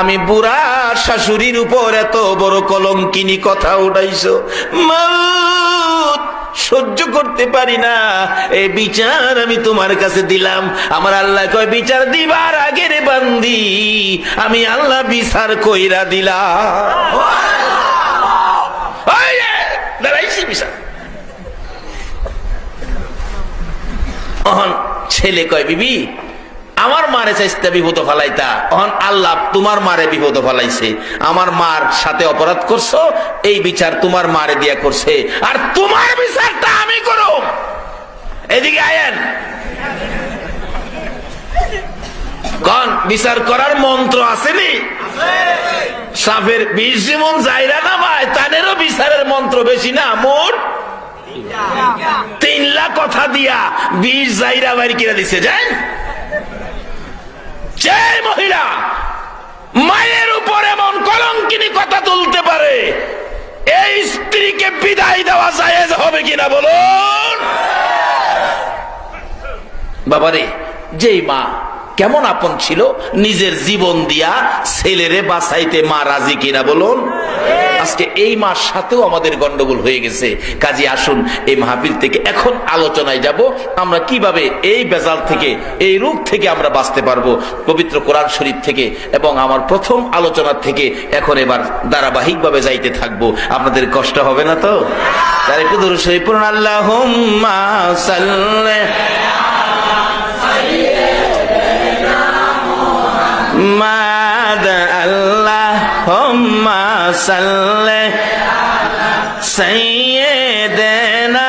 আমি বুড়া শাশুড়ির উপর এত বড় কলঙ্কিনী কথা উঠাইছো? মাউত সহ্য করতে পারি না, এই বিচার আমি তোমার কাছে দিলাম। আমার আল্লাহ কয় বিচার দিবার আগের বান্দি আমি আল্লাহ বিচার কইরা দিলাম। দাঁড়াইছি বিচার। ছেলে কয়, বিবি আমার মারে চাইতে বিপদ ফেলাইতা, অহন আল্লাহ তোমার মারে বিপদ ফেলাইছে। আমার মার সাথে অপরাধ করছো, এই বিচার তোমার মারে দিয়া করছে, আর তোমার বিচারটা আমি করো। এদিকে আয়েন। কোন বিচার করার মন্ত্র আসেনি? সাপের বিষ যেমন যাইরা না ভাই, তাদেরও বিচারের মন্ত্র বেশি না। মোট 3 লাখ কথা দিয়া 20 যাইরা বাইর কিনা দিছে। যাই যে মহিলা মায়ের উপর এমন কলঙ্কিনী কথা তুলতে পারে, এই স্ত্রীকে বিদায় দেওয়া জায়েজ হবে কিনা বলুন? বাবারে, যেই মা কেমন আপন ছিল, নিজের জীবন দিয়া ছেলেরে বাঁচাইতে মা রাজি কিনা বলুন? আজকে এই মার সাথেও আমাদের গন্ডগোল হয়ে গেছে। কাজে আসুন এই মাহফিল থেকে এখন আলোচনায় যাব, আমরা কিভাবে এই বেজাল থেকে, এই রোগ থেকে আমরা বাঁচতে পারবো পবিত্র কোরআন শরীফ থেকে। এবং আমার প্রথম আলোচনা থেকে এখন এবার ধারাবাহিকভাবে যাইতে থাকবো। আপনাদের কষ্ট হবে না তো? তার একটু দরুদ শরীফ পড়ুন। আল্লাহুম্মা সাল্লি মাদ আল্লাহুম্মা সাল্লি সাইয়্যিদানা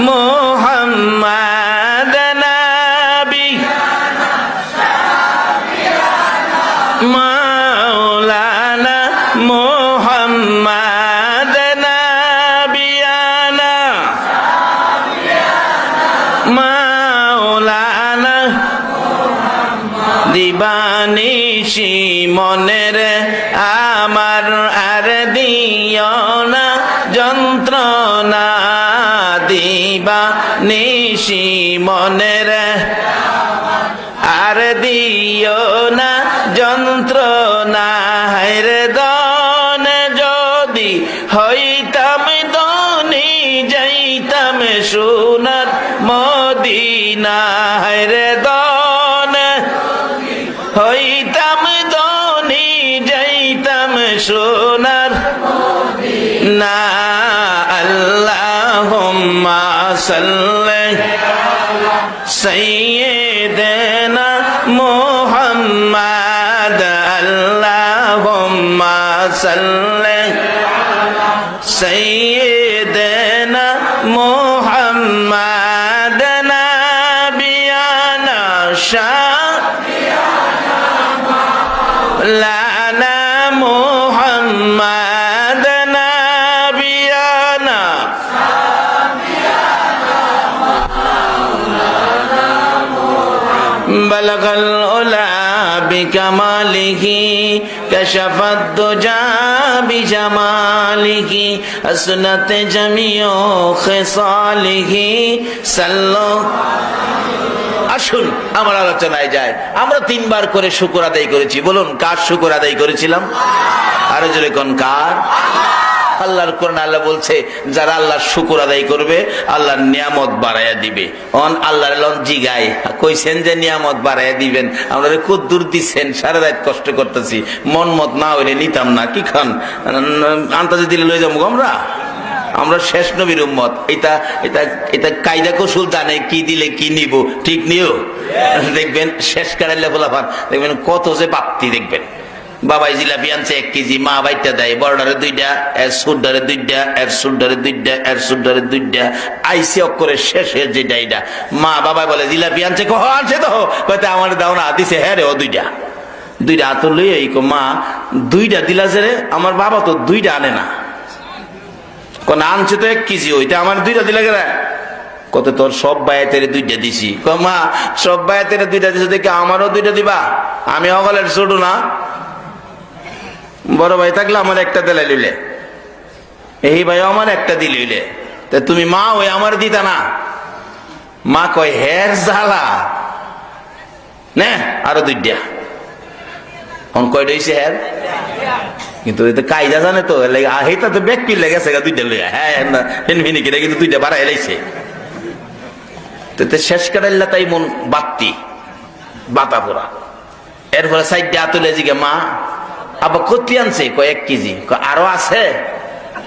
মুহাম্মাদ নাবি মাওলানা মুহাম্মাদ নাবিয়ানা মাওলানা দিবানিশি মনের আমার আর দিও না যন্ত্রণা, দিবানিশি মনের আর দিও না যন্ত্রণা। হায়রে দন যদি হইতাম দনি যাইতাম সোনার মদিনা। হায়রে দন হইতাম দনি যাইতাম সোনার না। আল্লাহুম্মা সাল্লি সাইয়্যিদানা মুহাম্মাদ আল্লাহুম্মা সাল্লি সাইয়্যিদানা মুহাম্মাদ নাবিয়ানা লানা মুহাম্মাদ নাবিয়ানা বালাগাল উলা বিকামালিহি কাশাফাদ দুজা বিজামালিহি আসনাত জামিউ খিসালিহি সাল্লু। আসুন আমার আলোচনায় যায়। আমরা 3 বার করে শুকর আদায় করেছি। বলুন কার শুকর আদায় করেছিলাম? আরো জোরে কোন কার? আল্লাহর কোরআন আল্লাহ বলছে যারা আল্লাহর শুকর আদায় করবে আল্লাহর নিয়ামত বাড়াইয়া দিবে। অন আল্লাহর লন জিগায় কইছেন যে নিয়ামত বাড়াইয়া দিবেন, আমরা কদ্দুর দিচ্ছেন, সারা রাত কষ্ট করতেছি, মন মত না হইলে নিতাম না। কি খান আন্তাজে দিলে লয়ে যাবো আমরা? আমরা শেষ নবীর উম্মত। এটা এটা এটা কায়দা কৌশল জানে কি দিলে কি নিব, ঠিক নিও। দেখবেন শেষ কারাইলে বলা দেখবেন কত যে বাপ্তি, দেখবেন বাবাই জিলাপি আনছে 1 কেজি, মা বাইটা দেয়, বড়ডারে 2টা, এর সুডারে 2টা, এর সুডারে 2টা, এর সুডারে 2টা, আইসি অক্ষরে শেষের যেটা এটা। মা বাবাই বলে জিলাপি আনছে, কহ আনছে তো, কইতে আমার দাও না, দিছে হ্যাঁ রে ও 2টা হাত লই এই মা 2টা দিলা যে রে, আমার বাবা তো 2টা আনে না, কোন আনছে তো 1 কেজি, ওইটা আমার 2টা দিলা গেলে, কত তোর সব বায়াতের 2টা দিছি। মা সব বায়াতের 2টা দিছে দেখে আমারও 2টা দিবা, আমি অগলের ছোট না, বড় ভাই থাকলে আমার একটা দিলে লইলে, এই ভাই আমার একটা দিলে, তা তুমি মা ওই আমার দিতা না। মা কয় হের জ্বালা নে আরো 2টা, এখন কয়টা হইছে হের, কিন্তু কায়দা জানে তো, এইটা তো ব্যাগ পিল লেগেছে 2টা লইয়া, হ্যাঁ কিন্তু 2টা বাড়াই লাইছে, শেষ কাটাইলা তাই মন বাত্তি বাতা পোড়া। এরপরে সাইডে আতুলে জিগে মা আবার কতি আনছে, কয় 1 কেজি, আরো আছে,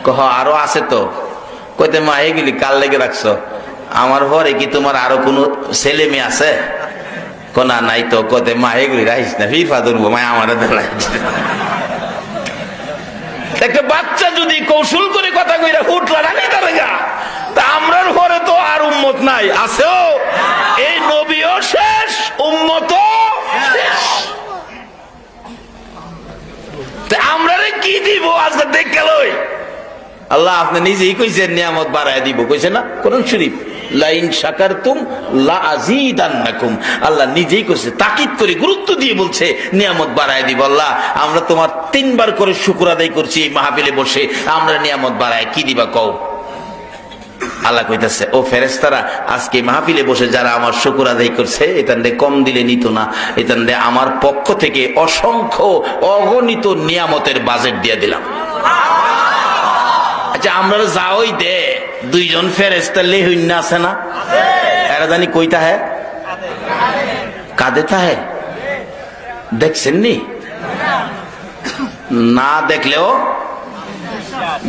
কহ আরো আছে তো, কইতে মা এগুলি কাল লেগে রাখছো, আমার পরে কি তোমার আরো কোনো ছেলে মেয়ে আছে, কোনা নাই তো, কতে মা এগুলি রাখিস না, ফিফা ধরবো মা আমার দেয়। একটা বাচ্চা যদি কৌশল করে কথা কইরা ফুটলা রাখে তারা, তা আমরার ঘরে তো আর উম্মত নাই, আছেও এই নবীও শেষ, উম্মতও শেষ, আমরা কি দিব আজকে দেখ গেল। আল্লাহ আপনি নিজেই কইছেন নিয়ামত বাড়ায় দিব, কইছে না কোরআন শরীফ, লাইন শাকারতুম লাযীদান্নাকুম, আল্লাহ নিজেই কইছে, তাকিদ করে গুরুত্ব দিয়ে বলছে নিয়ামত বাড়ায় দিব। আল্লাহ আমরা তোমার 3 বার করে শুকর আদায় করছি এই মাহফিলে বসে, আমরা নিয়ামত বাড়ায় কি দিবা কও। আল্লাহ কইতাছে, ও ফেরেশতারা আজকে মাহফিলে বসে যারা আমার শুকর আদায় করছে, এটান্ডে কম দিলে নিত না, এটান্ডে আমার পক্ষ থেকে অসংখ্য অগণিত নিয়ামতের বাজেট দিয়ে দিলাম। আচ্ছা আমরা যাওই দে 2 জন ফেরেশতা লেহইন্না আছে না, এরা জানি কইতা হ্যাঁ কাঁদে তাহে, দেখছেন নি, না দেখলেও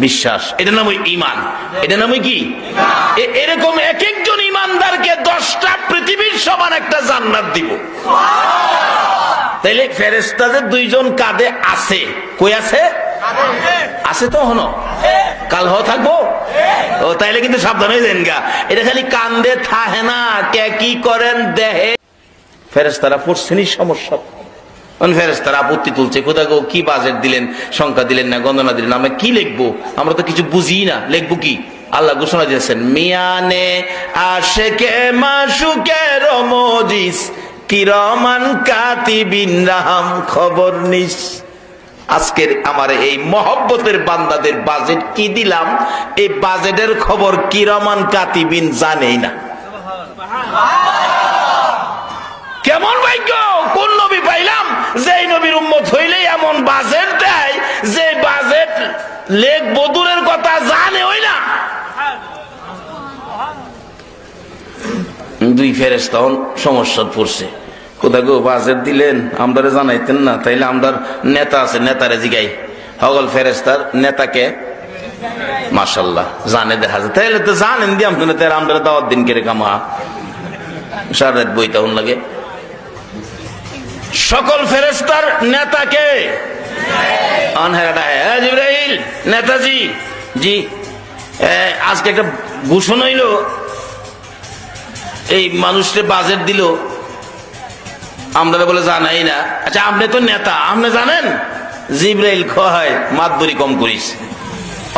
বিশ্বাস, এটা নাম ঈমান, এটা নাম কি, এরকম এক একজন ঈমানদারকে 10টা পৃথিবীর সমান একটা জান্নাত দিব। তাইলে ফেরেশতা যে 2 জন কাঁদে আছে, কই আছে, আছে তো হনো, কাল হ থাকবো, ও তাইলে কিন্তু সাবধান হয়ে যান গা, এটা খালি কান্দে থাহে না, কে কি করেন দেহে। ফেরেশতারা পড়ছেনই সমস্যা, ফেরেশতারা আপত্তি তুলছে, কোথা গো কি বাজেট দিলেন, সংখ্যা দিলেন না, গণনা দিলেন, আমরা কি লিখবো, আমরা তো কিছু বুঝি না, লিখবো কি। আল্লাহ ঘোষণা দিয়েছেন, মিয়ানে আশেকে মাশুকে রমজিস কিরামান কাতিবিন রাহাম, খবর নিস। আজকের আমার এই মহব্বতের বান্দাদের বাজেট কি দিলাম, এই বাজেটের খবর কিরামান কাতিবিন জানেই না। কেমন ভাগ্য, কোন নবী পাইলাম যে নবীর উম্মত হইলে এমন বাজেট দেয়, যে বাজেট লেখ বদুরের কথা জানে ওই না। 2 ফেরেশতা সমস্যা পড়ছে, কোথা গো বাজেট দিলেন আমরা জানাইতেন না, তাইলে আমরার নেতা আছে, নেতারে জিগাই, হগল ফেরেশতার নেতাকে মাশাআল্লাহ জানে, দেখা যায়, তাইলে তো জানেন দি আমরা দাওয়াত দিন কেরে কামা সারা রাত বইতে লাগে। সকল ফেরেশতার নেতাকে জিবরাইল, নেতাজি জি, আজকে একটা ঘোষণ হইল, এই মানুষকে বাজেট দিল, আমরা বলে জানাই না। আচ্ছা আপনি তো নেতা, আপনি জানেন? জিবরাইল কয় মাতবরি কম করিস,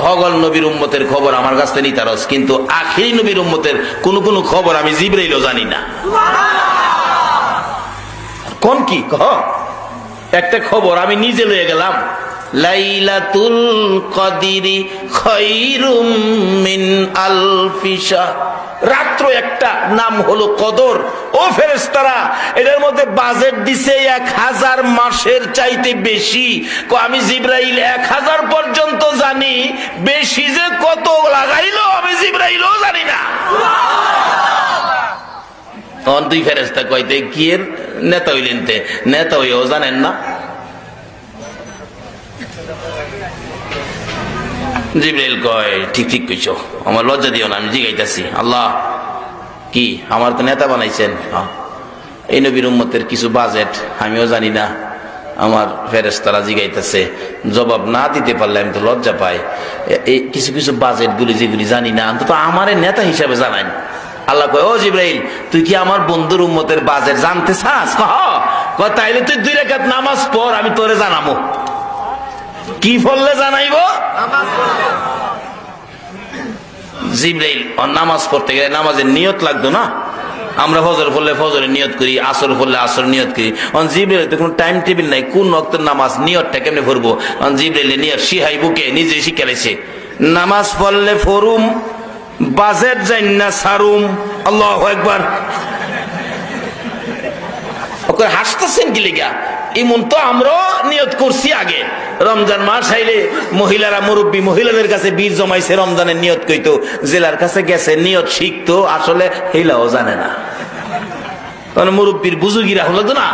হগল নবীর উম্মতের খবর আমার কাছ থেকে নিতারস, কিন্তু আখিরি নবীর উম্মতের কোন কোন খবর আমি জিবরাইলও জানি না। কোন কি একটা খবর আমি নিজে লয়ে গেলাম, লাইলাতুল কদরি খায়রুম মিন আলফি শাহর, রাত্র একটা নাম হলো কদর। ও ফেরেশতারা এটার মধ্যে বাজেট দিছে 1000 মাসের চাইতে বেশি। আমি জিবরাইল 1000 পর্যন্ত জানি, বেশি যে কত লাগাইলো আমি জিবরাইলও জানি না। 2 ফেরেশতা কইতে কি এর নেতা হইলেন, তে নেতা হইও জানেন না। জিবরাইল কয় ঠিক ঠিক কইছো, আমার লজ্জা দিও না, আমি জিগাইতাছি। আল্লাহ কি আমার তো নেতা বানাইছেন, এই নবীর উম্মতের কিছু বাজেট আমিও জানি না, আমার ফেরেশতারা জিগাইতেছে, জবাব না দিতে পারলে আমি তো লজ্জা পাই। এই কিছু কিছু বাজেট গুলি যেগুলি জানি না, অন্তত আমার নেতা হিসাবে জানাই। আল্লাহ কয়, ও জিবরাইল, তুই কি আমার বন্ধুর উম্মতের বাজেট জানতে চাস? তাইলে তুই 2 রাকাত নামাজ পড়, আমি তোরে জানাবো। কি পড়লে জানাইবো? জিবরাইল নামাজ পড়তে গেলে নামাজের নিয়ত লাগতো না? আমরা ফজর পড়লে ফজরের নিয়ত করি, আসর পড়লে আসর নিয়ত করি। জিবরাইল তো কোনো টাইম টেবিল নাই, কোন ওয়াক্তের নামাজ নিয়তটা কেমনে পড়বো? জিবরাইলের নিয়ত শিহাই বুকে নিজে শিখাইছে, নামাজ পড়লে ফরুম, বাজেট জান্না সারুম। আল্লাহু আকবার। ওকে হাসতেছেন কি লিগা? এমন তো আমরা নিয়ত করছি আগে। রমজান মাস আইলে মহিলারা, মুরব্বী মহিলাদের কাছে বীর জমাইছে, রমজানের নিয়ত কইতো, জেলার কাছে গেছে নিয়ত শিখতো, আসলে হেলাও জানে না। মুরব্বীর বুজুগিরা হলো তো না,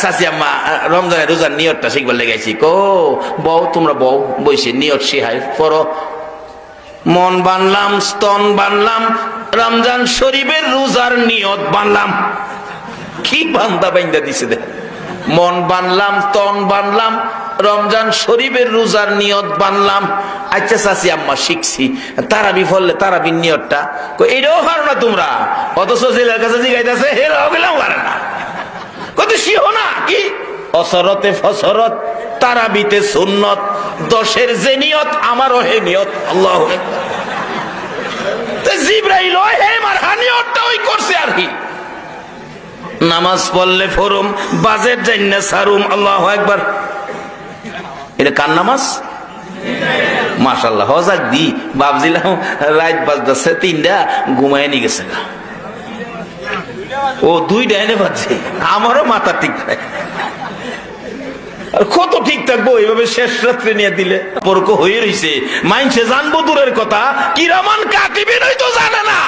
চাচি আম্মা রমজানের রোজার নিয়তটা শিখবার লেগেছি। বউ তোমরা বউ বইসে নিয়ত শিহাই পড়ো। মন বানলাম, স্তন বানলাম, রমজান শরীফের রোজার নিয়ত বানলাম। কি বান্দা বাইন্দা দিছে দে, মন বানলাম, তন বানলাম, রমজান শরীফের রোজার নিয়ত বানলাম। আচ্ছা চাচি আম্মা শিখছি, তারাবি ফললে তারাবির নিয়তটা এটাও পারো না তোমরা? অথচ জেলার কাছে জিগাইতেছে হেরাও গেলাম পারে না। কত শিখো না কি? অসরতে ফসরত, তারাবিতে সুন্নত, 10-এর যে নিয়ত আমারও হে নিয়ত। আল্লাহ জিবরাইল হে মারহা নিয়তটা ওই করছে আর কি। নামাজ পড়লে ফরুম, বাজেট জান্না সারুম। আল্লাহু আকবার। এটা কার নামাজ? মাশাআল্লাহ। হজাক দি ভাবছিলাম রাত বাজতেছে 3টা, ঘুমায় নি গেছে। ও 2টা এনে বাজছে, আমারও মাথা ঠিক নাই। আর কত ঠিক থাকবো এইভাবে শেষ রাত্রে নিয়ে দিলে? পরক হয়ে রইছে, মাইনসে জানবো দূরের কথা, কিরামান কাতিবিন তো জানে না।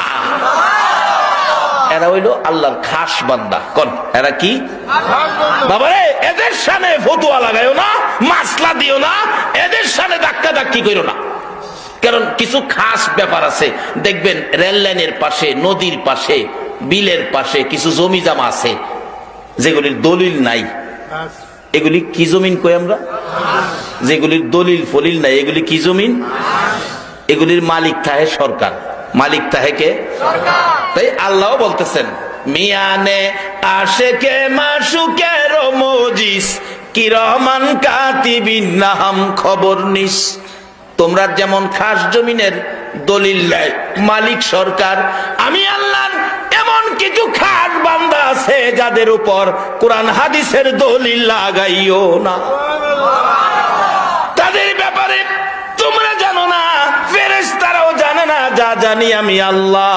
এরা হইল আল্লাহর খাস বান্দা। কোন এরা? কি বাবারে, এদের সামনে ফতুয়া লাগাইও না, মাসলা দিও না, এদের সামনে ধাক্কা ধাক্কি করো না। কারণ কিছু খাস ব্যাপার আছে, দেখবেন রেল লাইনের পাশে, নদীর পাশে, বিলের পাশে কিছু জমি জামা আছে যেগুলির দলিল নাই। এগুলি কি জমিন কই আমরা? যেগুলির দলিল ফলিল নাই, এগুলি কি জমিন? এগুলির মালিক থাকে সরকার। মালিক তাহে কে? তাই আল্লাহ বলতেছেন, মিয়ানে আশেকে মাসুকের মজিস, কিরমান কাতিবিন নাম খবর নিস। তোমরা যেমন খাস জমিনের দলিল নাই, মালিক সরকার, আমি আল্লাহর এমন কিছু খাস বান্দা আছে যাদের উপর কোরআন হাদিসের দলিল লাগাইও না। তাদের ব্যাপারে তোমরা জানো না, ফেরেশতারাও জানে না, যা জানি আমি আল্লাহ।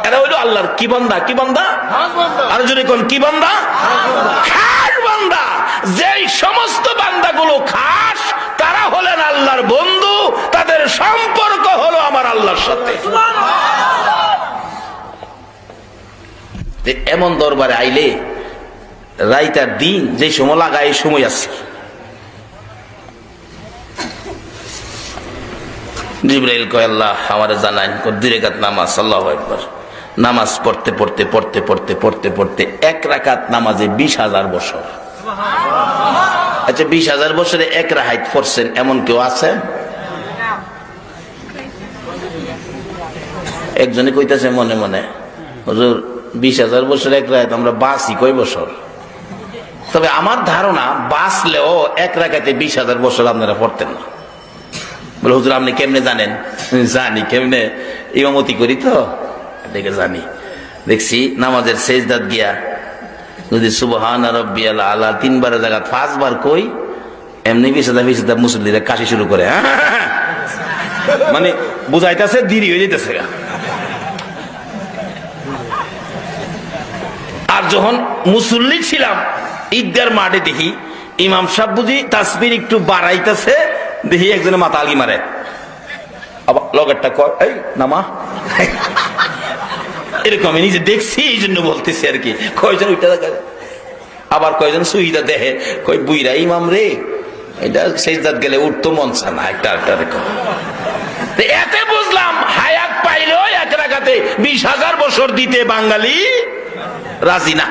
এরা হইল আল্লাহর কি বান্দা? কি বান্দা? আর যদি কোন কি বান্দা? খাস বান্দা। যেই সমস্ত বান্দাগুলো খাস, তারা হলেন আল্লাহর বন্ধু, তাদের সম্পর্ক হলো আমার আল্লাহর সাথে। এমন দরবারে আইলে রাইত আর দিন যে সময় লাগায় এই সময় আছে। জিবরাইল কয়, আল্লাহ আমারে জানান 2 রাকাত নামাজ। আল্লাহু আকবার। নামাজ পড়তে পড়তে পড়তে পড়তে পড়তে পড়তে 1 রাকাত নামাজে 20,000 বছর। আচ্ছা, 20,000 বছরে 1 রাকাত পড়ছেন এমন কেউ আছে? একজনে কইতাছে মনে মনে, হুজুর 20,000 বছর 1 রাকাত, আমরা বাঁচি কয় বছর? তবে আমার ধারণা বাঁচলেও 1 রাকাতে 20,000 বছর আপনারা পড়তেন না। বলে, হুজুর আপনি কেমনে জানেন? জানি কেমনে, ইমামতি করি তো দেখে জানি। দেখছি নামাজের সেজদাত গিয়া যদি সুবহান রাব্বিয়াল আলা 3 বারের জায়গা 5 বার কই, এমনি 20,000 মুসল্লিরা কাশি শুরু করে। মানে বুঝাইতেছে দেরি হয়ে যেতেছে। আর যখন মুসল্লি ছিলাম ঈদগার মাঠে দেখি ইমাম সাহেব বুঝি তাসবির একটু বাড়াইতেছে, দেখি একজনের মাথা আলগি মারে, আবার লগেরটা কয় এই নামা। এরকম আমি নিজে দেখছি, এই জন্য বলতেছি আর কি। কয়জন ওইটা আবার কয়জন সুইদা দেহে, কই বুইরা ইমাম রে, এটা সেজদাত গেলে উঠতো মন চা না, একটা এরকম। এতে বুঝলাম হায়াত পাইলেও 1 রাকাতে 20,000 বছর দিতে বাঙালি রাজি না।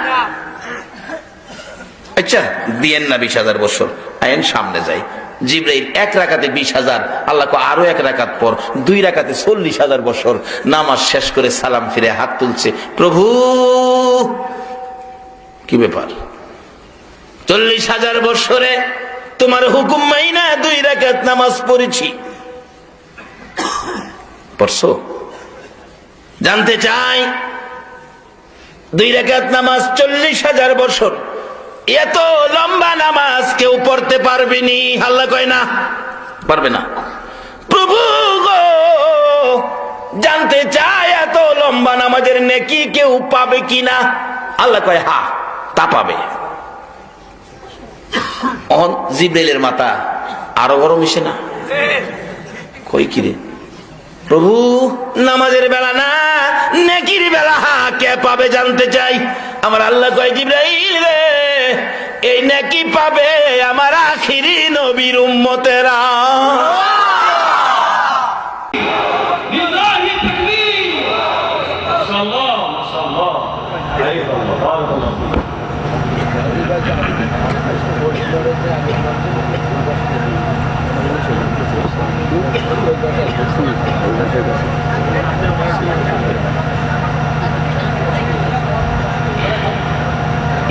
আচ্ছা দিয়েন না 20,000 বছর, আইন সামনে যাই। জিবরাইল 1 রাকাতে 20,000, আল্লাহ কো আরো 1 রাকাত পর 2 রাকাতে 40,000 বছর। নামাজ শেষ করে সালাম ফিরে হাত তুলছে, প্রভু কি ব্যাপার? 40,000 বছরে তোমার হুকুম মাইনা 2 রাকাত নামাজ পড়েছি, পড়ছো? জানতে চাই 2 রাকাত নামাজ 40,000 বছর, এত লম্বা নামাজ কেউ পড়তে পারবেনি? আল্লাহ কয় না, পারবে না। প্রভু গো জানতে চাই এত লম্বা নামাজের নেকি কেউ পাবে কিনা? আল্লাহ কয় হ্যাঁ তা পাবে। জিবরাইলের মাথা আরো গরম হইছে না? কই কিরে প্রভু, নামাজের বেলা না নেকির বেলা কে পাবে জানতে চাই। আমার আল্লাহ কয় জিবরাইল রে, এই নেকি পাবে আমার আখিরি নবীর উম্মতেরা।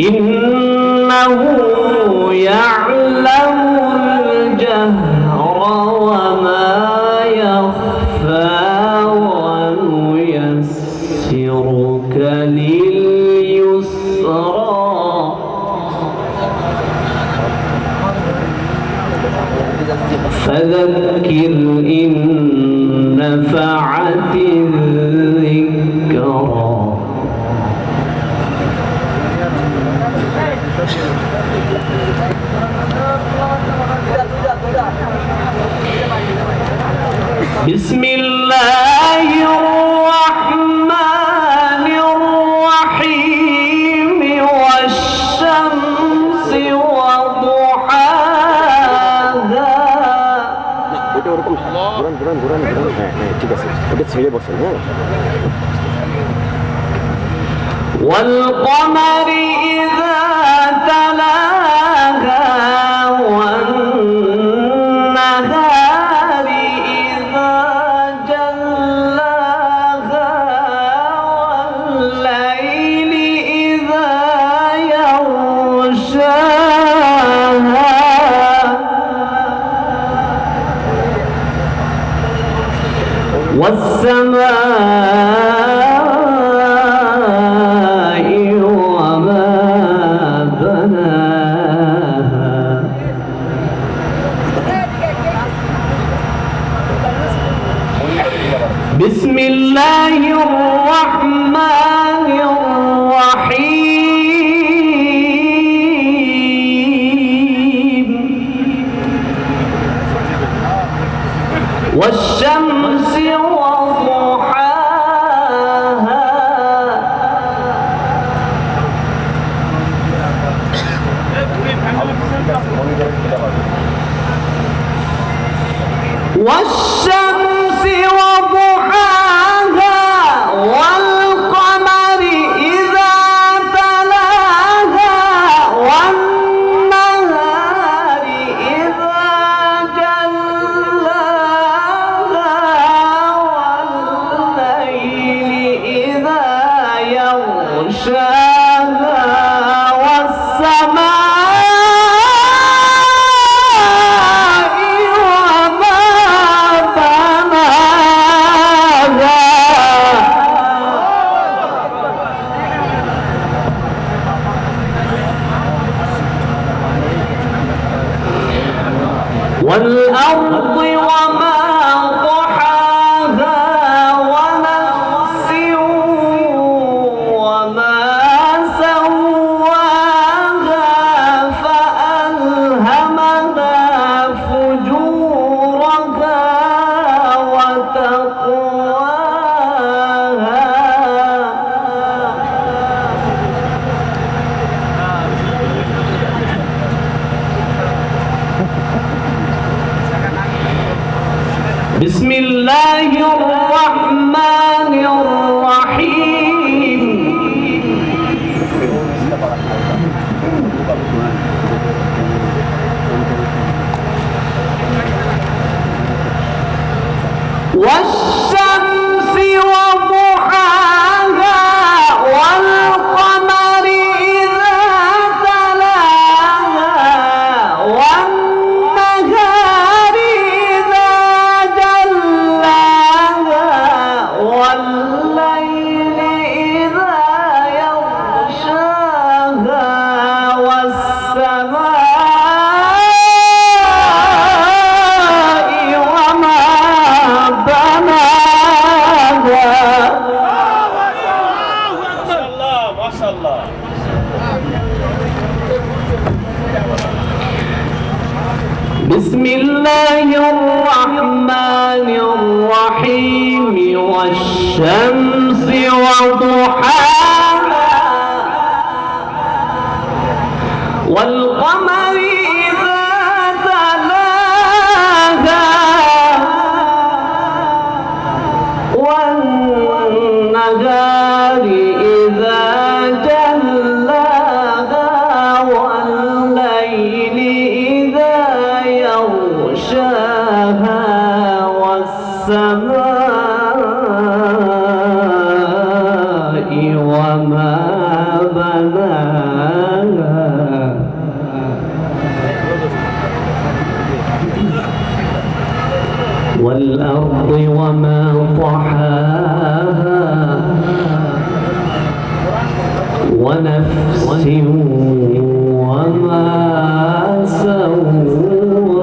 إنه يعلم الجهر وما يخفى ونيسرك لليسرى فذكر إن نفعت الذكرى بسم الله الرحمن الرحيم والشمس وضحاها والقمر إذا تلاها والنهار إذا جلاها والليل إذا يغشاها والسماء وما بناها بسم الله الرحمن الرحيم والشمس وضحاها والشمس وضحاها والقمر إذا تلاها والنهار إذا جلاها والليل إذا يغشاها والسماء وما والشمس وضحاها والقمر إذا تلاها والنهار إذا جلاها والليل إذا يغشاها والسماء وما بناها والأرض وما طحاها ونفس وما سواها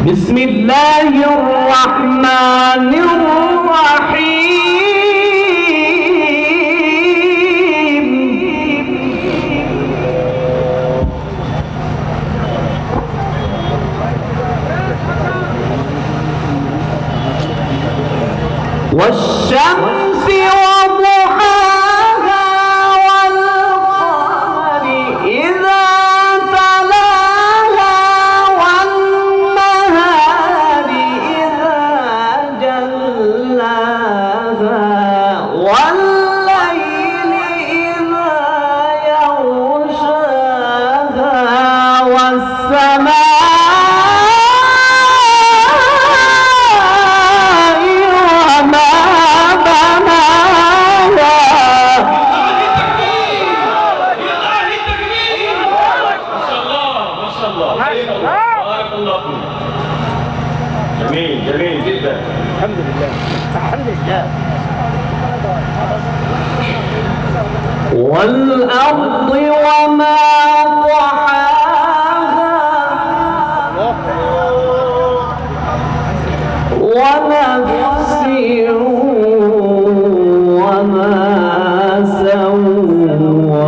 بسم الله الرحمن الرحيم والشمس وضحاها والقمر إذا تلاها والنهار إذا جلاها والليل إذا يغشاها والسماء وما بناها جميل جميل جدا. والأرض وما طحاها ونفس وما سواها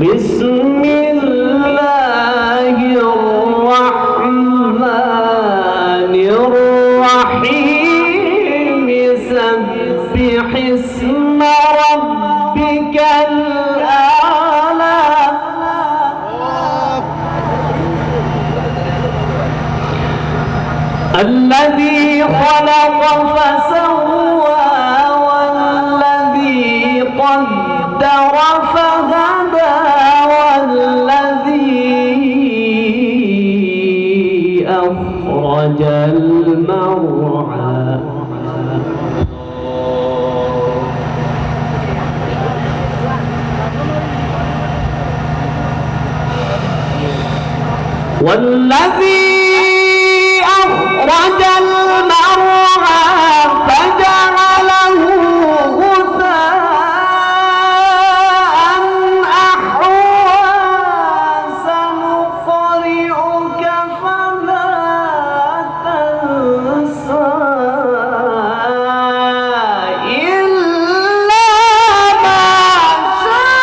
بسم الله الرحمن الرحيم سبح اسم ربك الأعلى الذي خلق فسوى والذي قدر فهدى والذي أخرج المرعى والذي أخرج المرعى فجعله غثاء أحوى سنقرئك فلا تنسى إلا ما شاء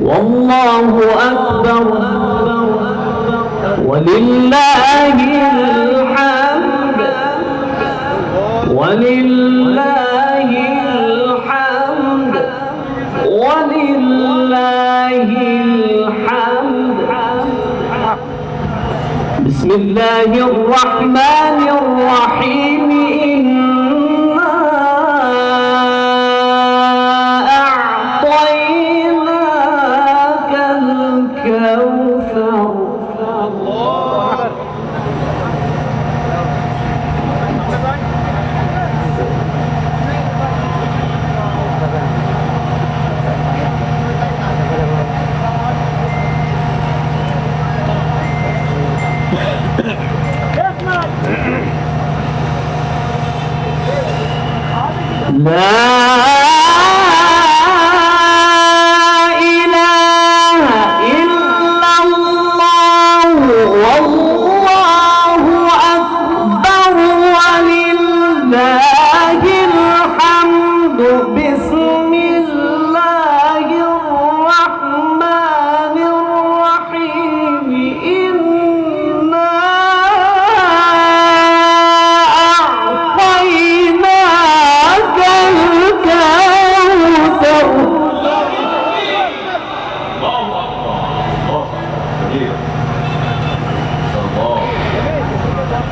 والله أكبر ولله الحمد ولله الحمد ولله الحمد. بسم الله الرحمن الرحيم إنا أعطيناك الكوثر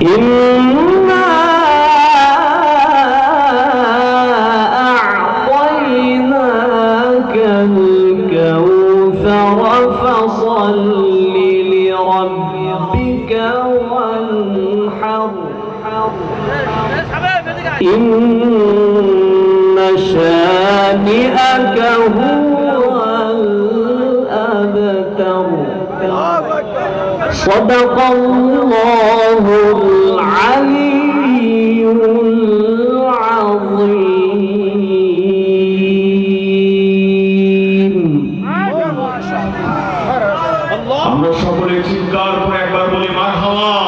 إنا أعطيناك الكوثر فصل لربك وانحر إن شانئك هو الأبتر صدق الله العلي العظيم আমরা সকলে চিৎকার করে একবার বলি মারহাবা।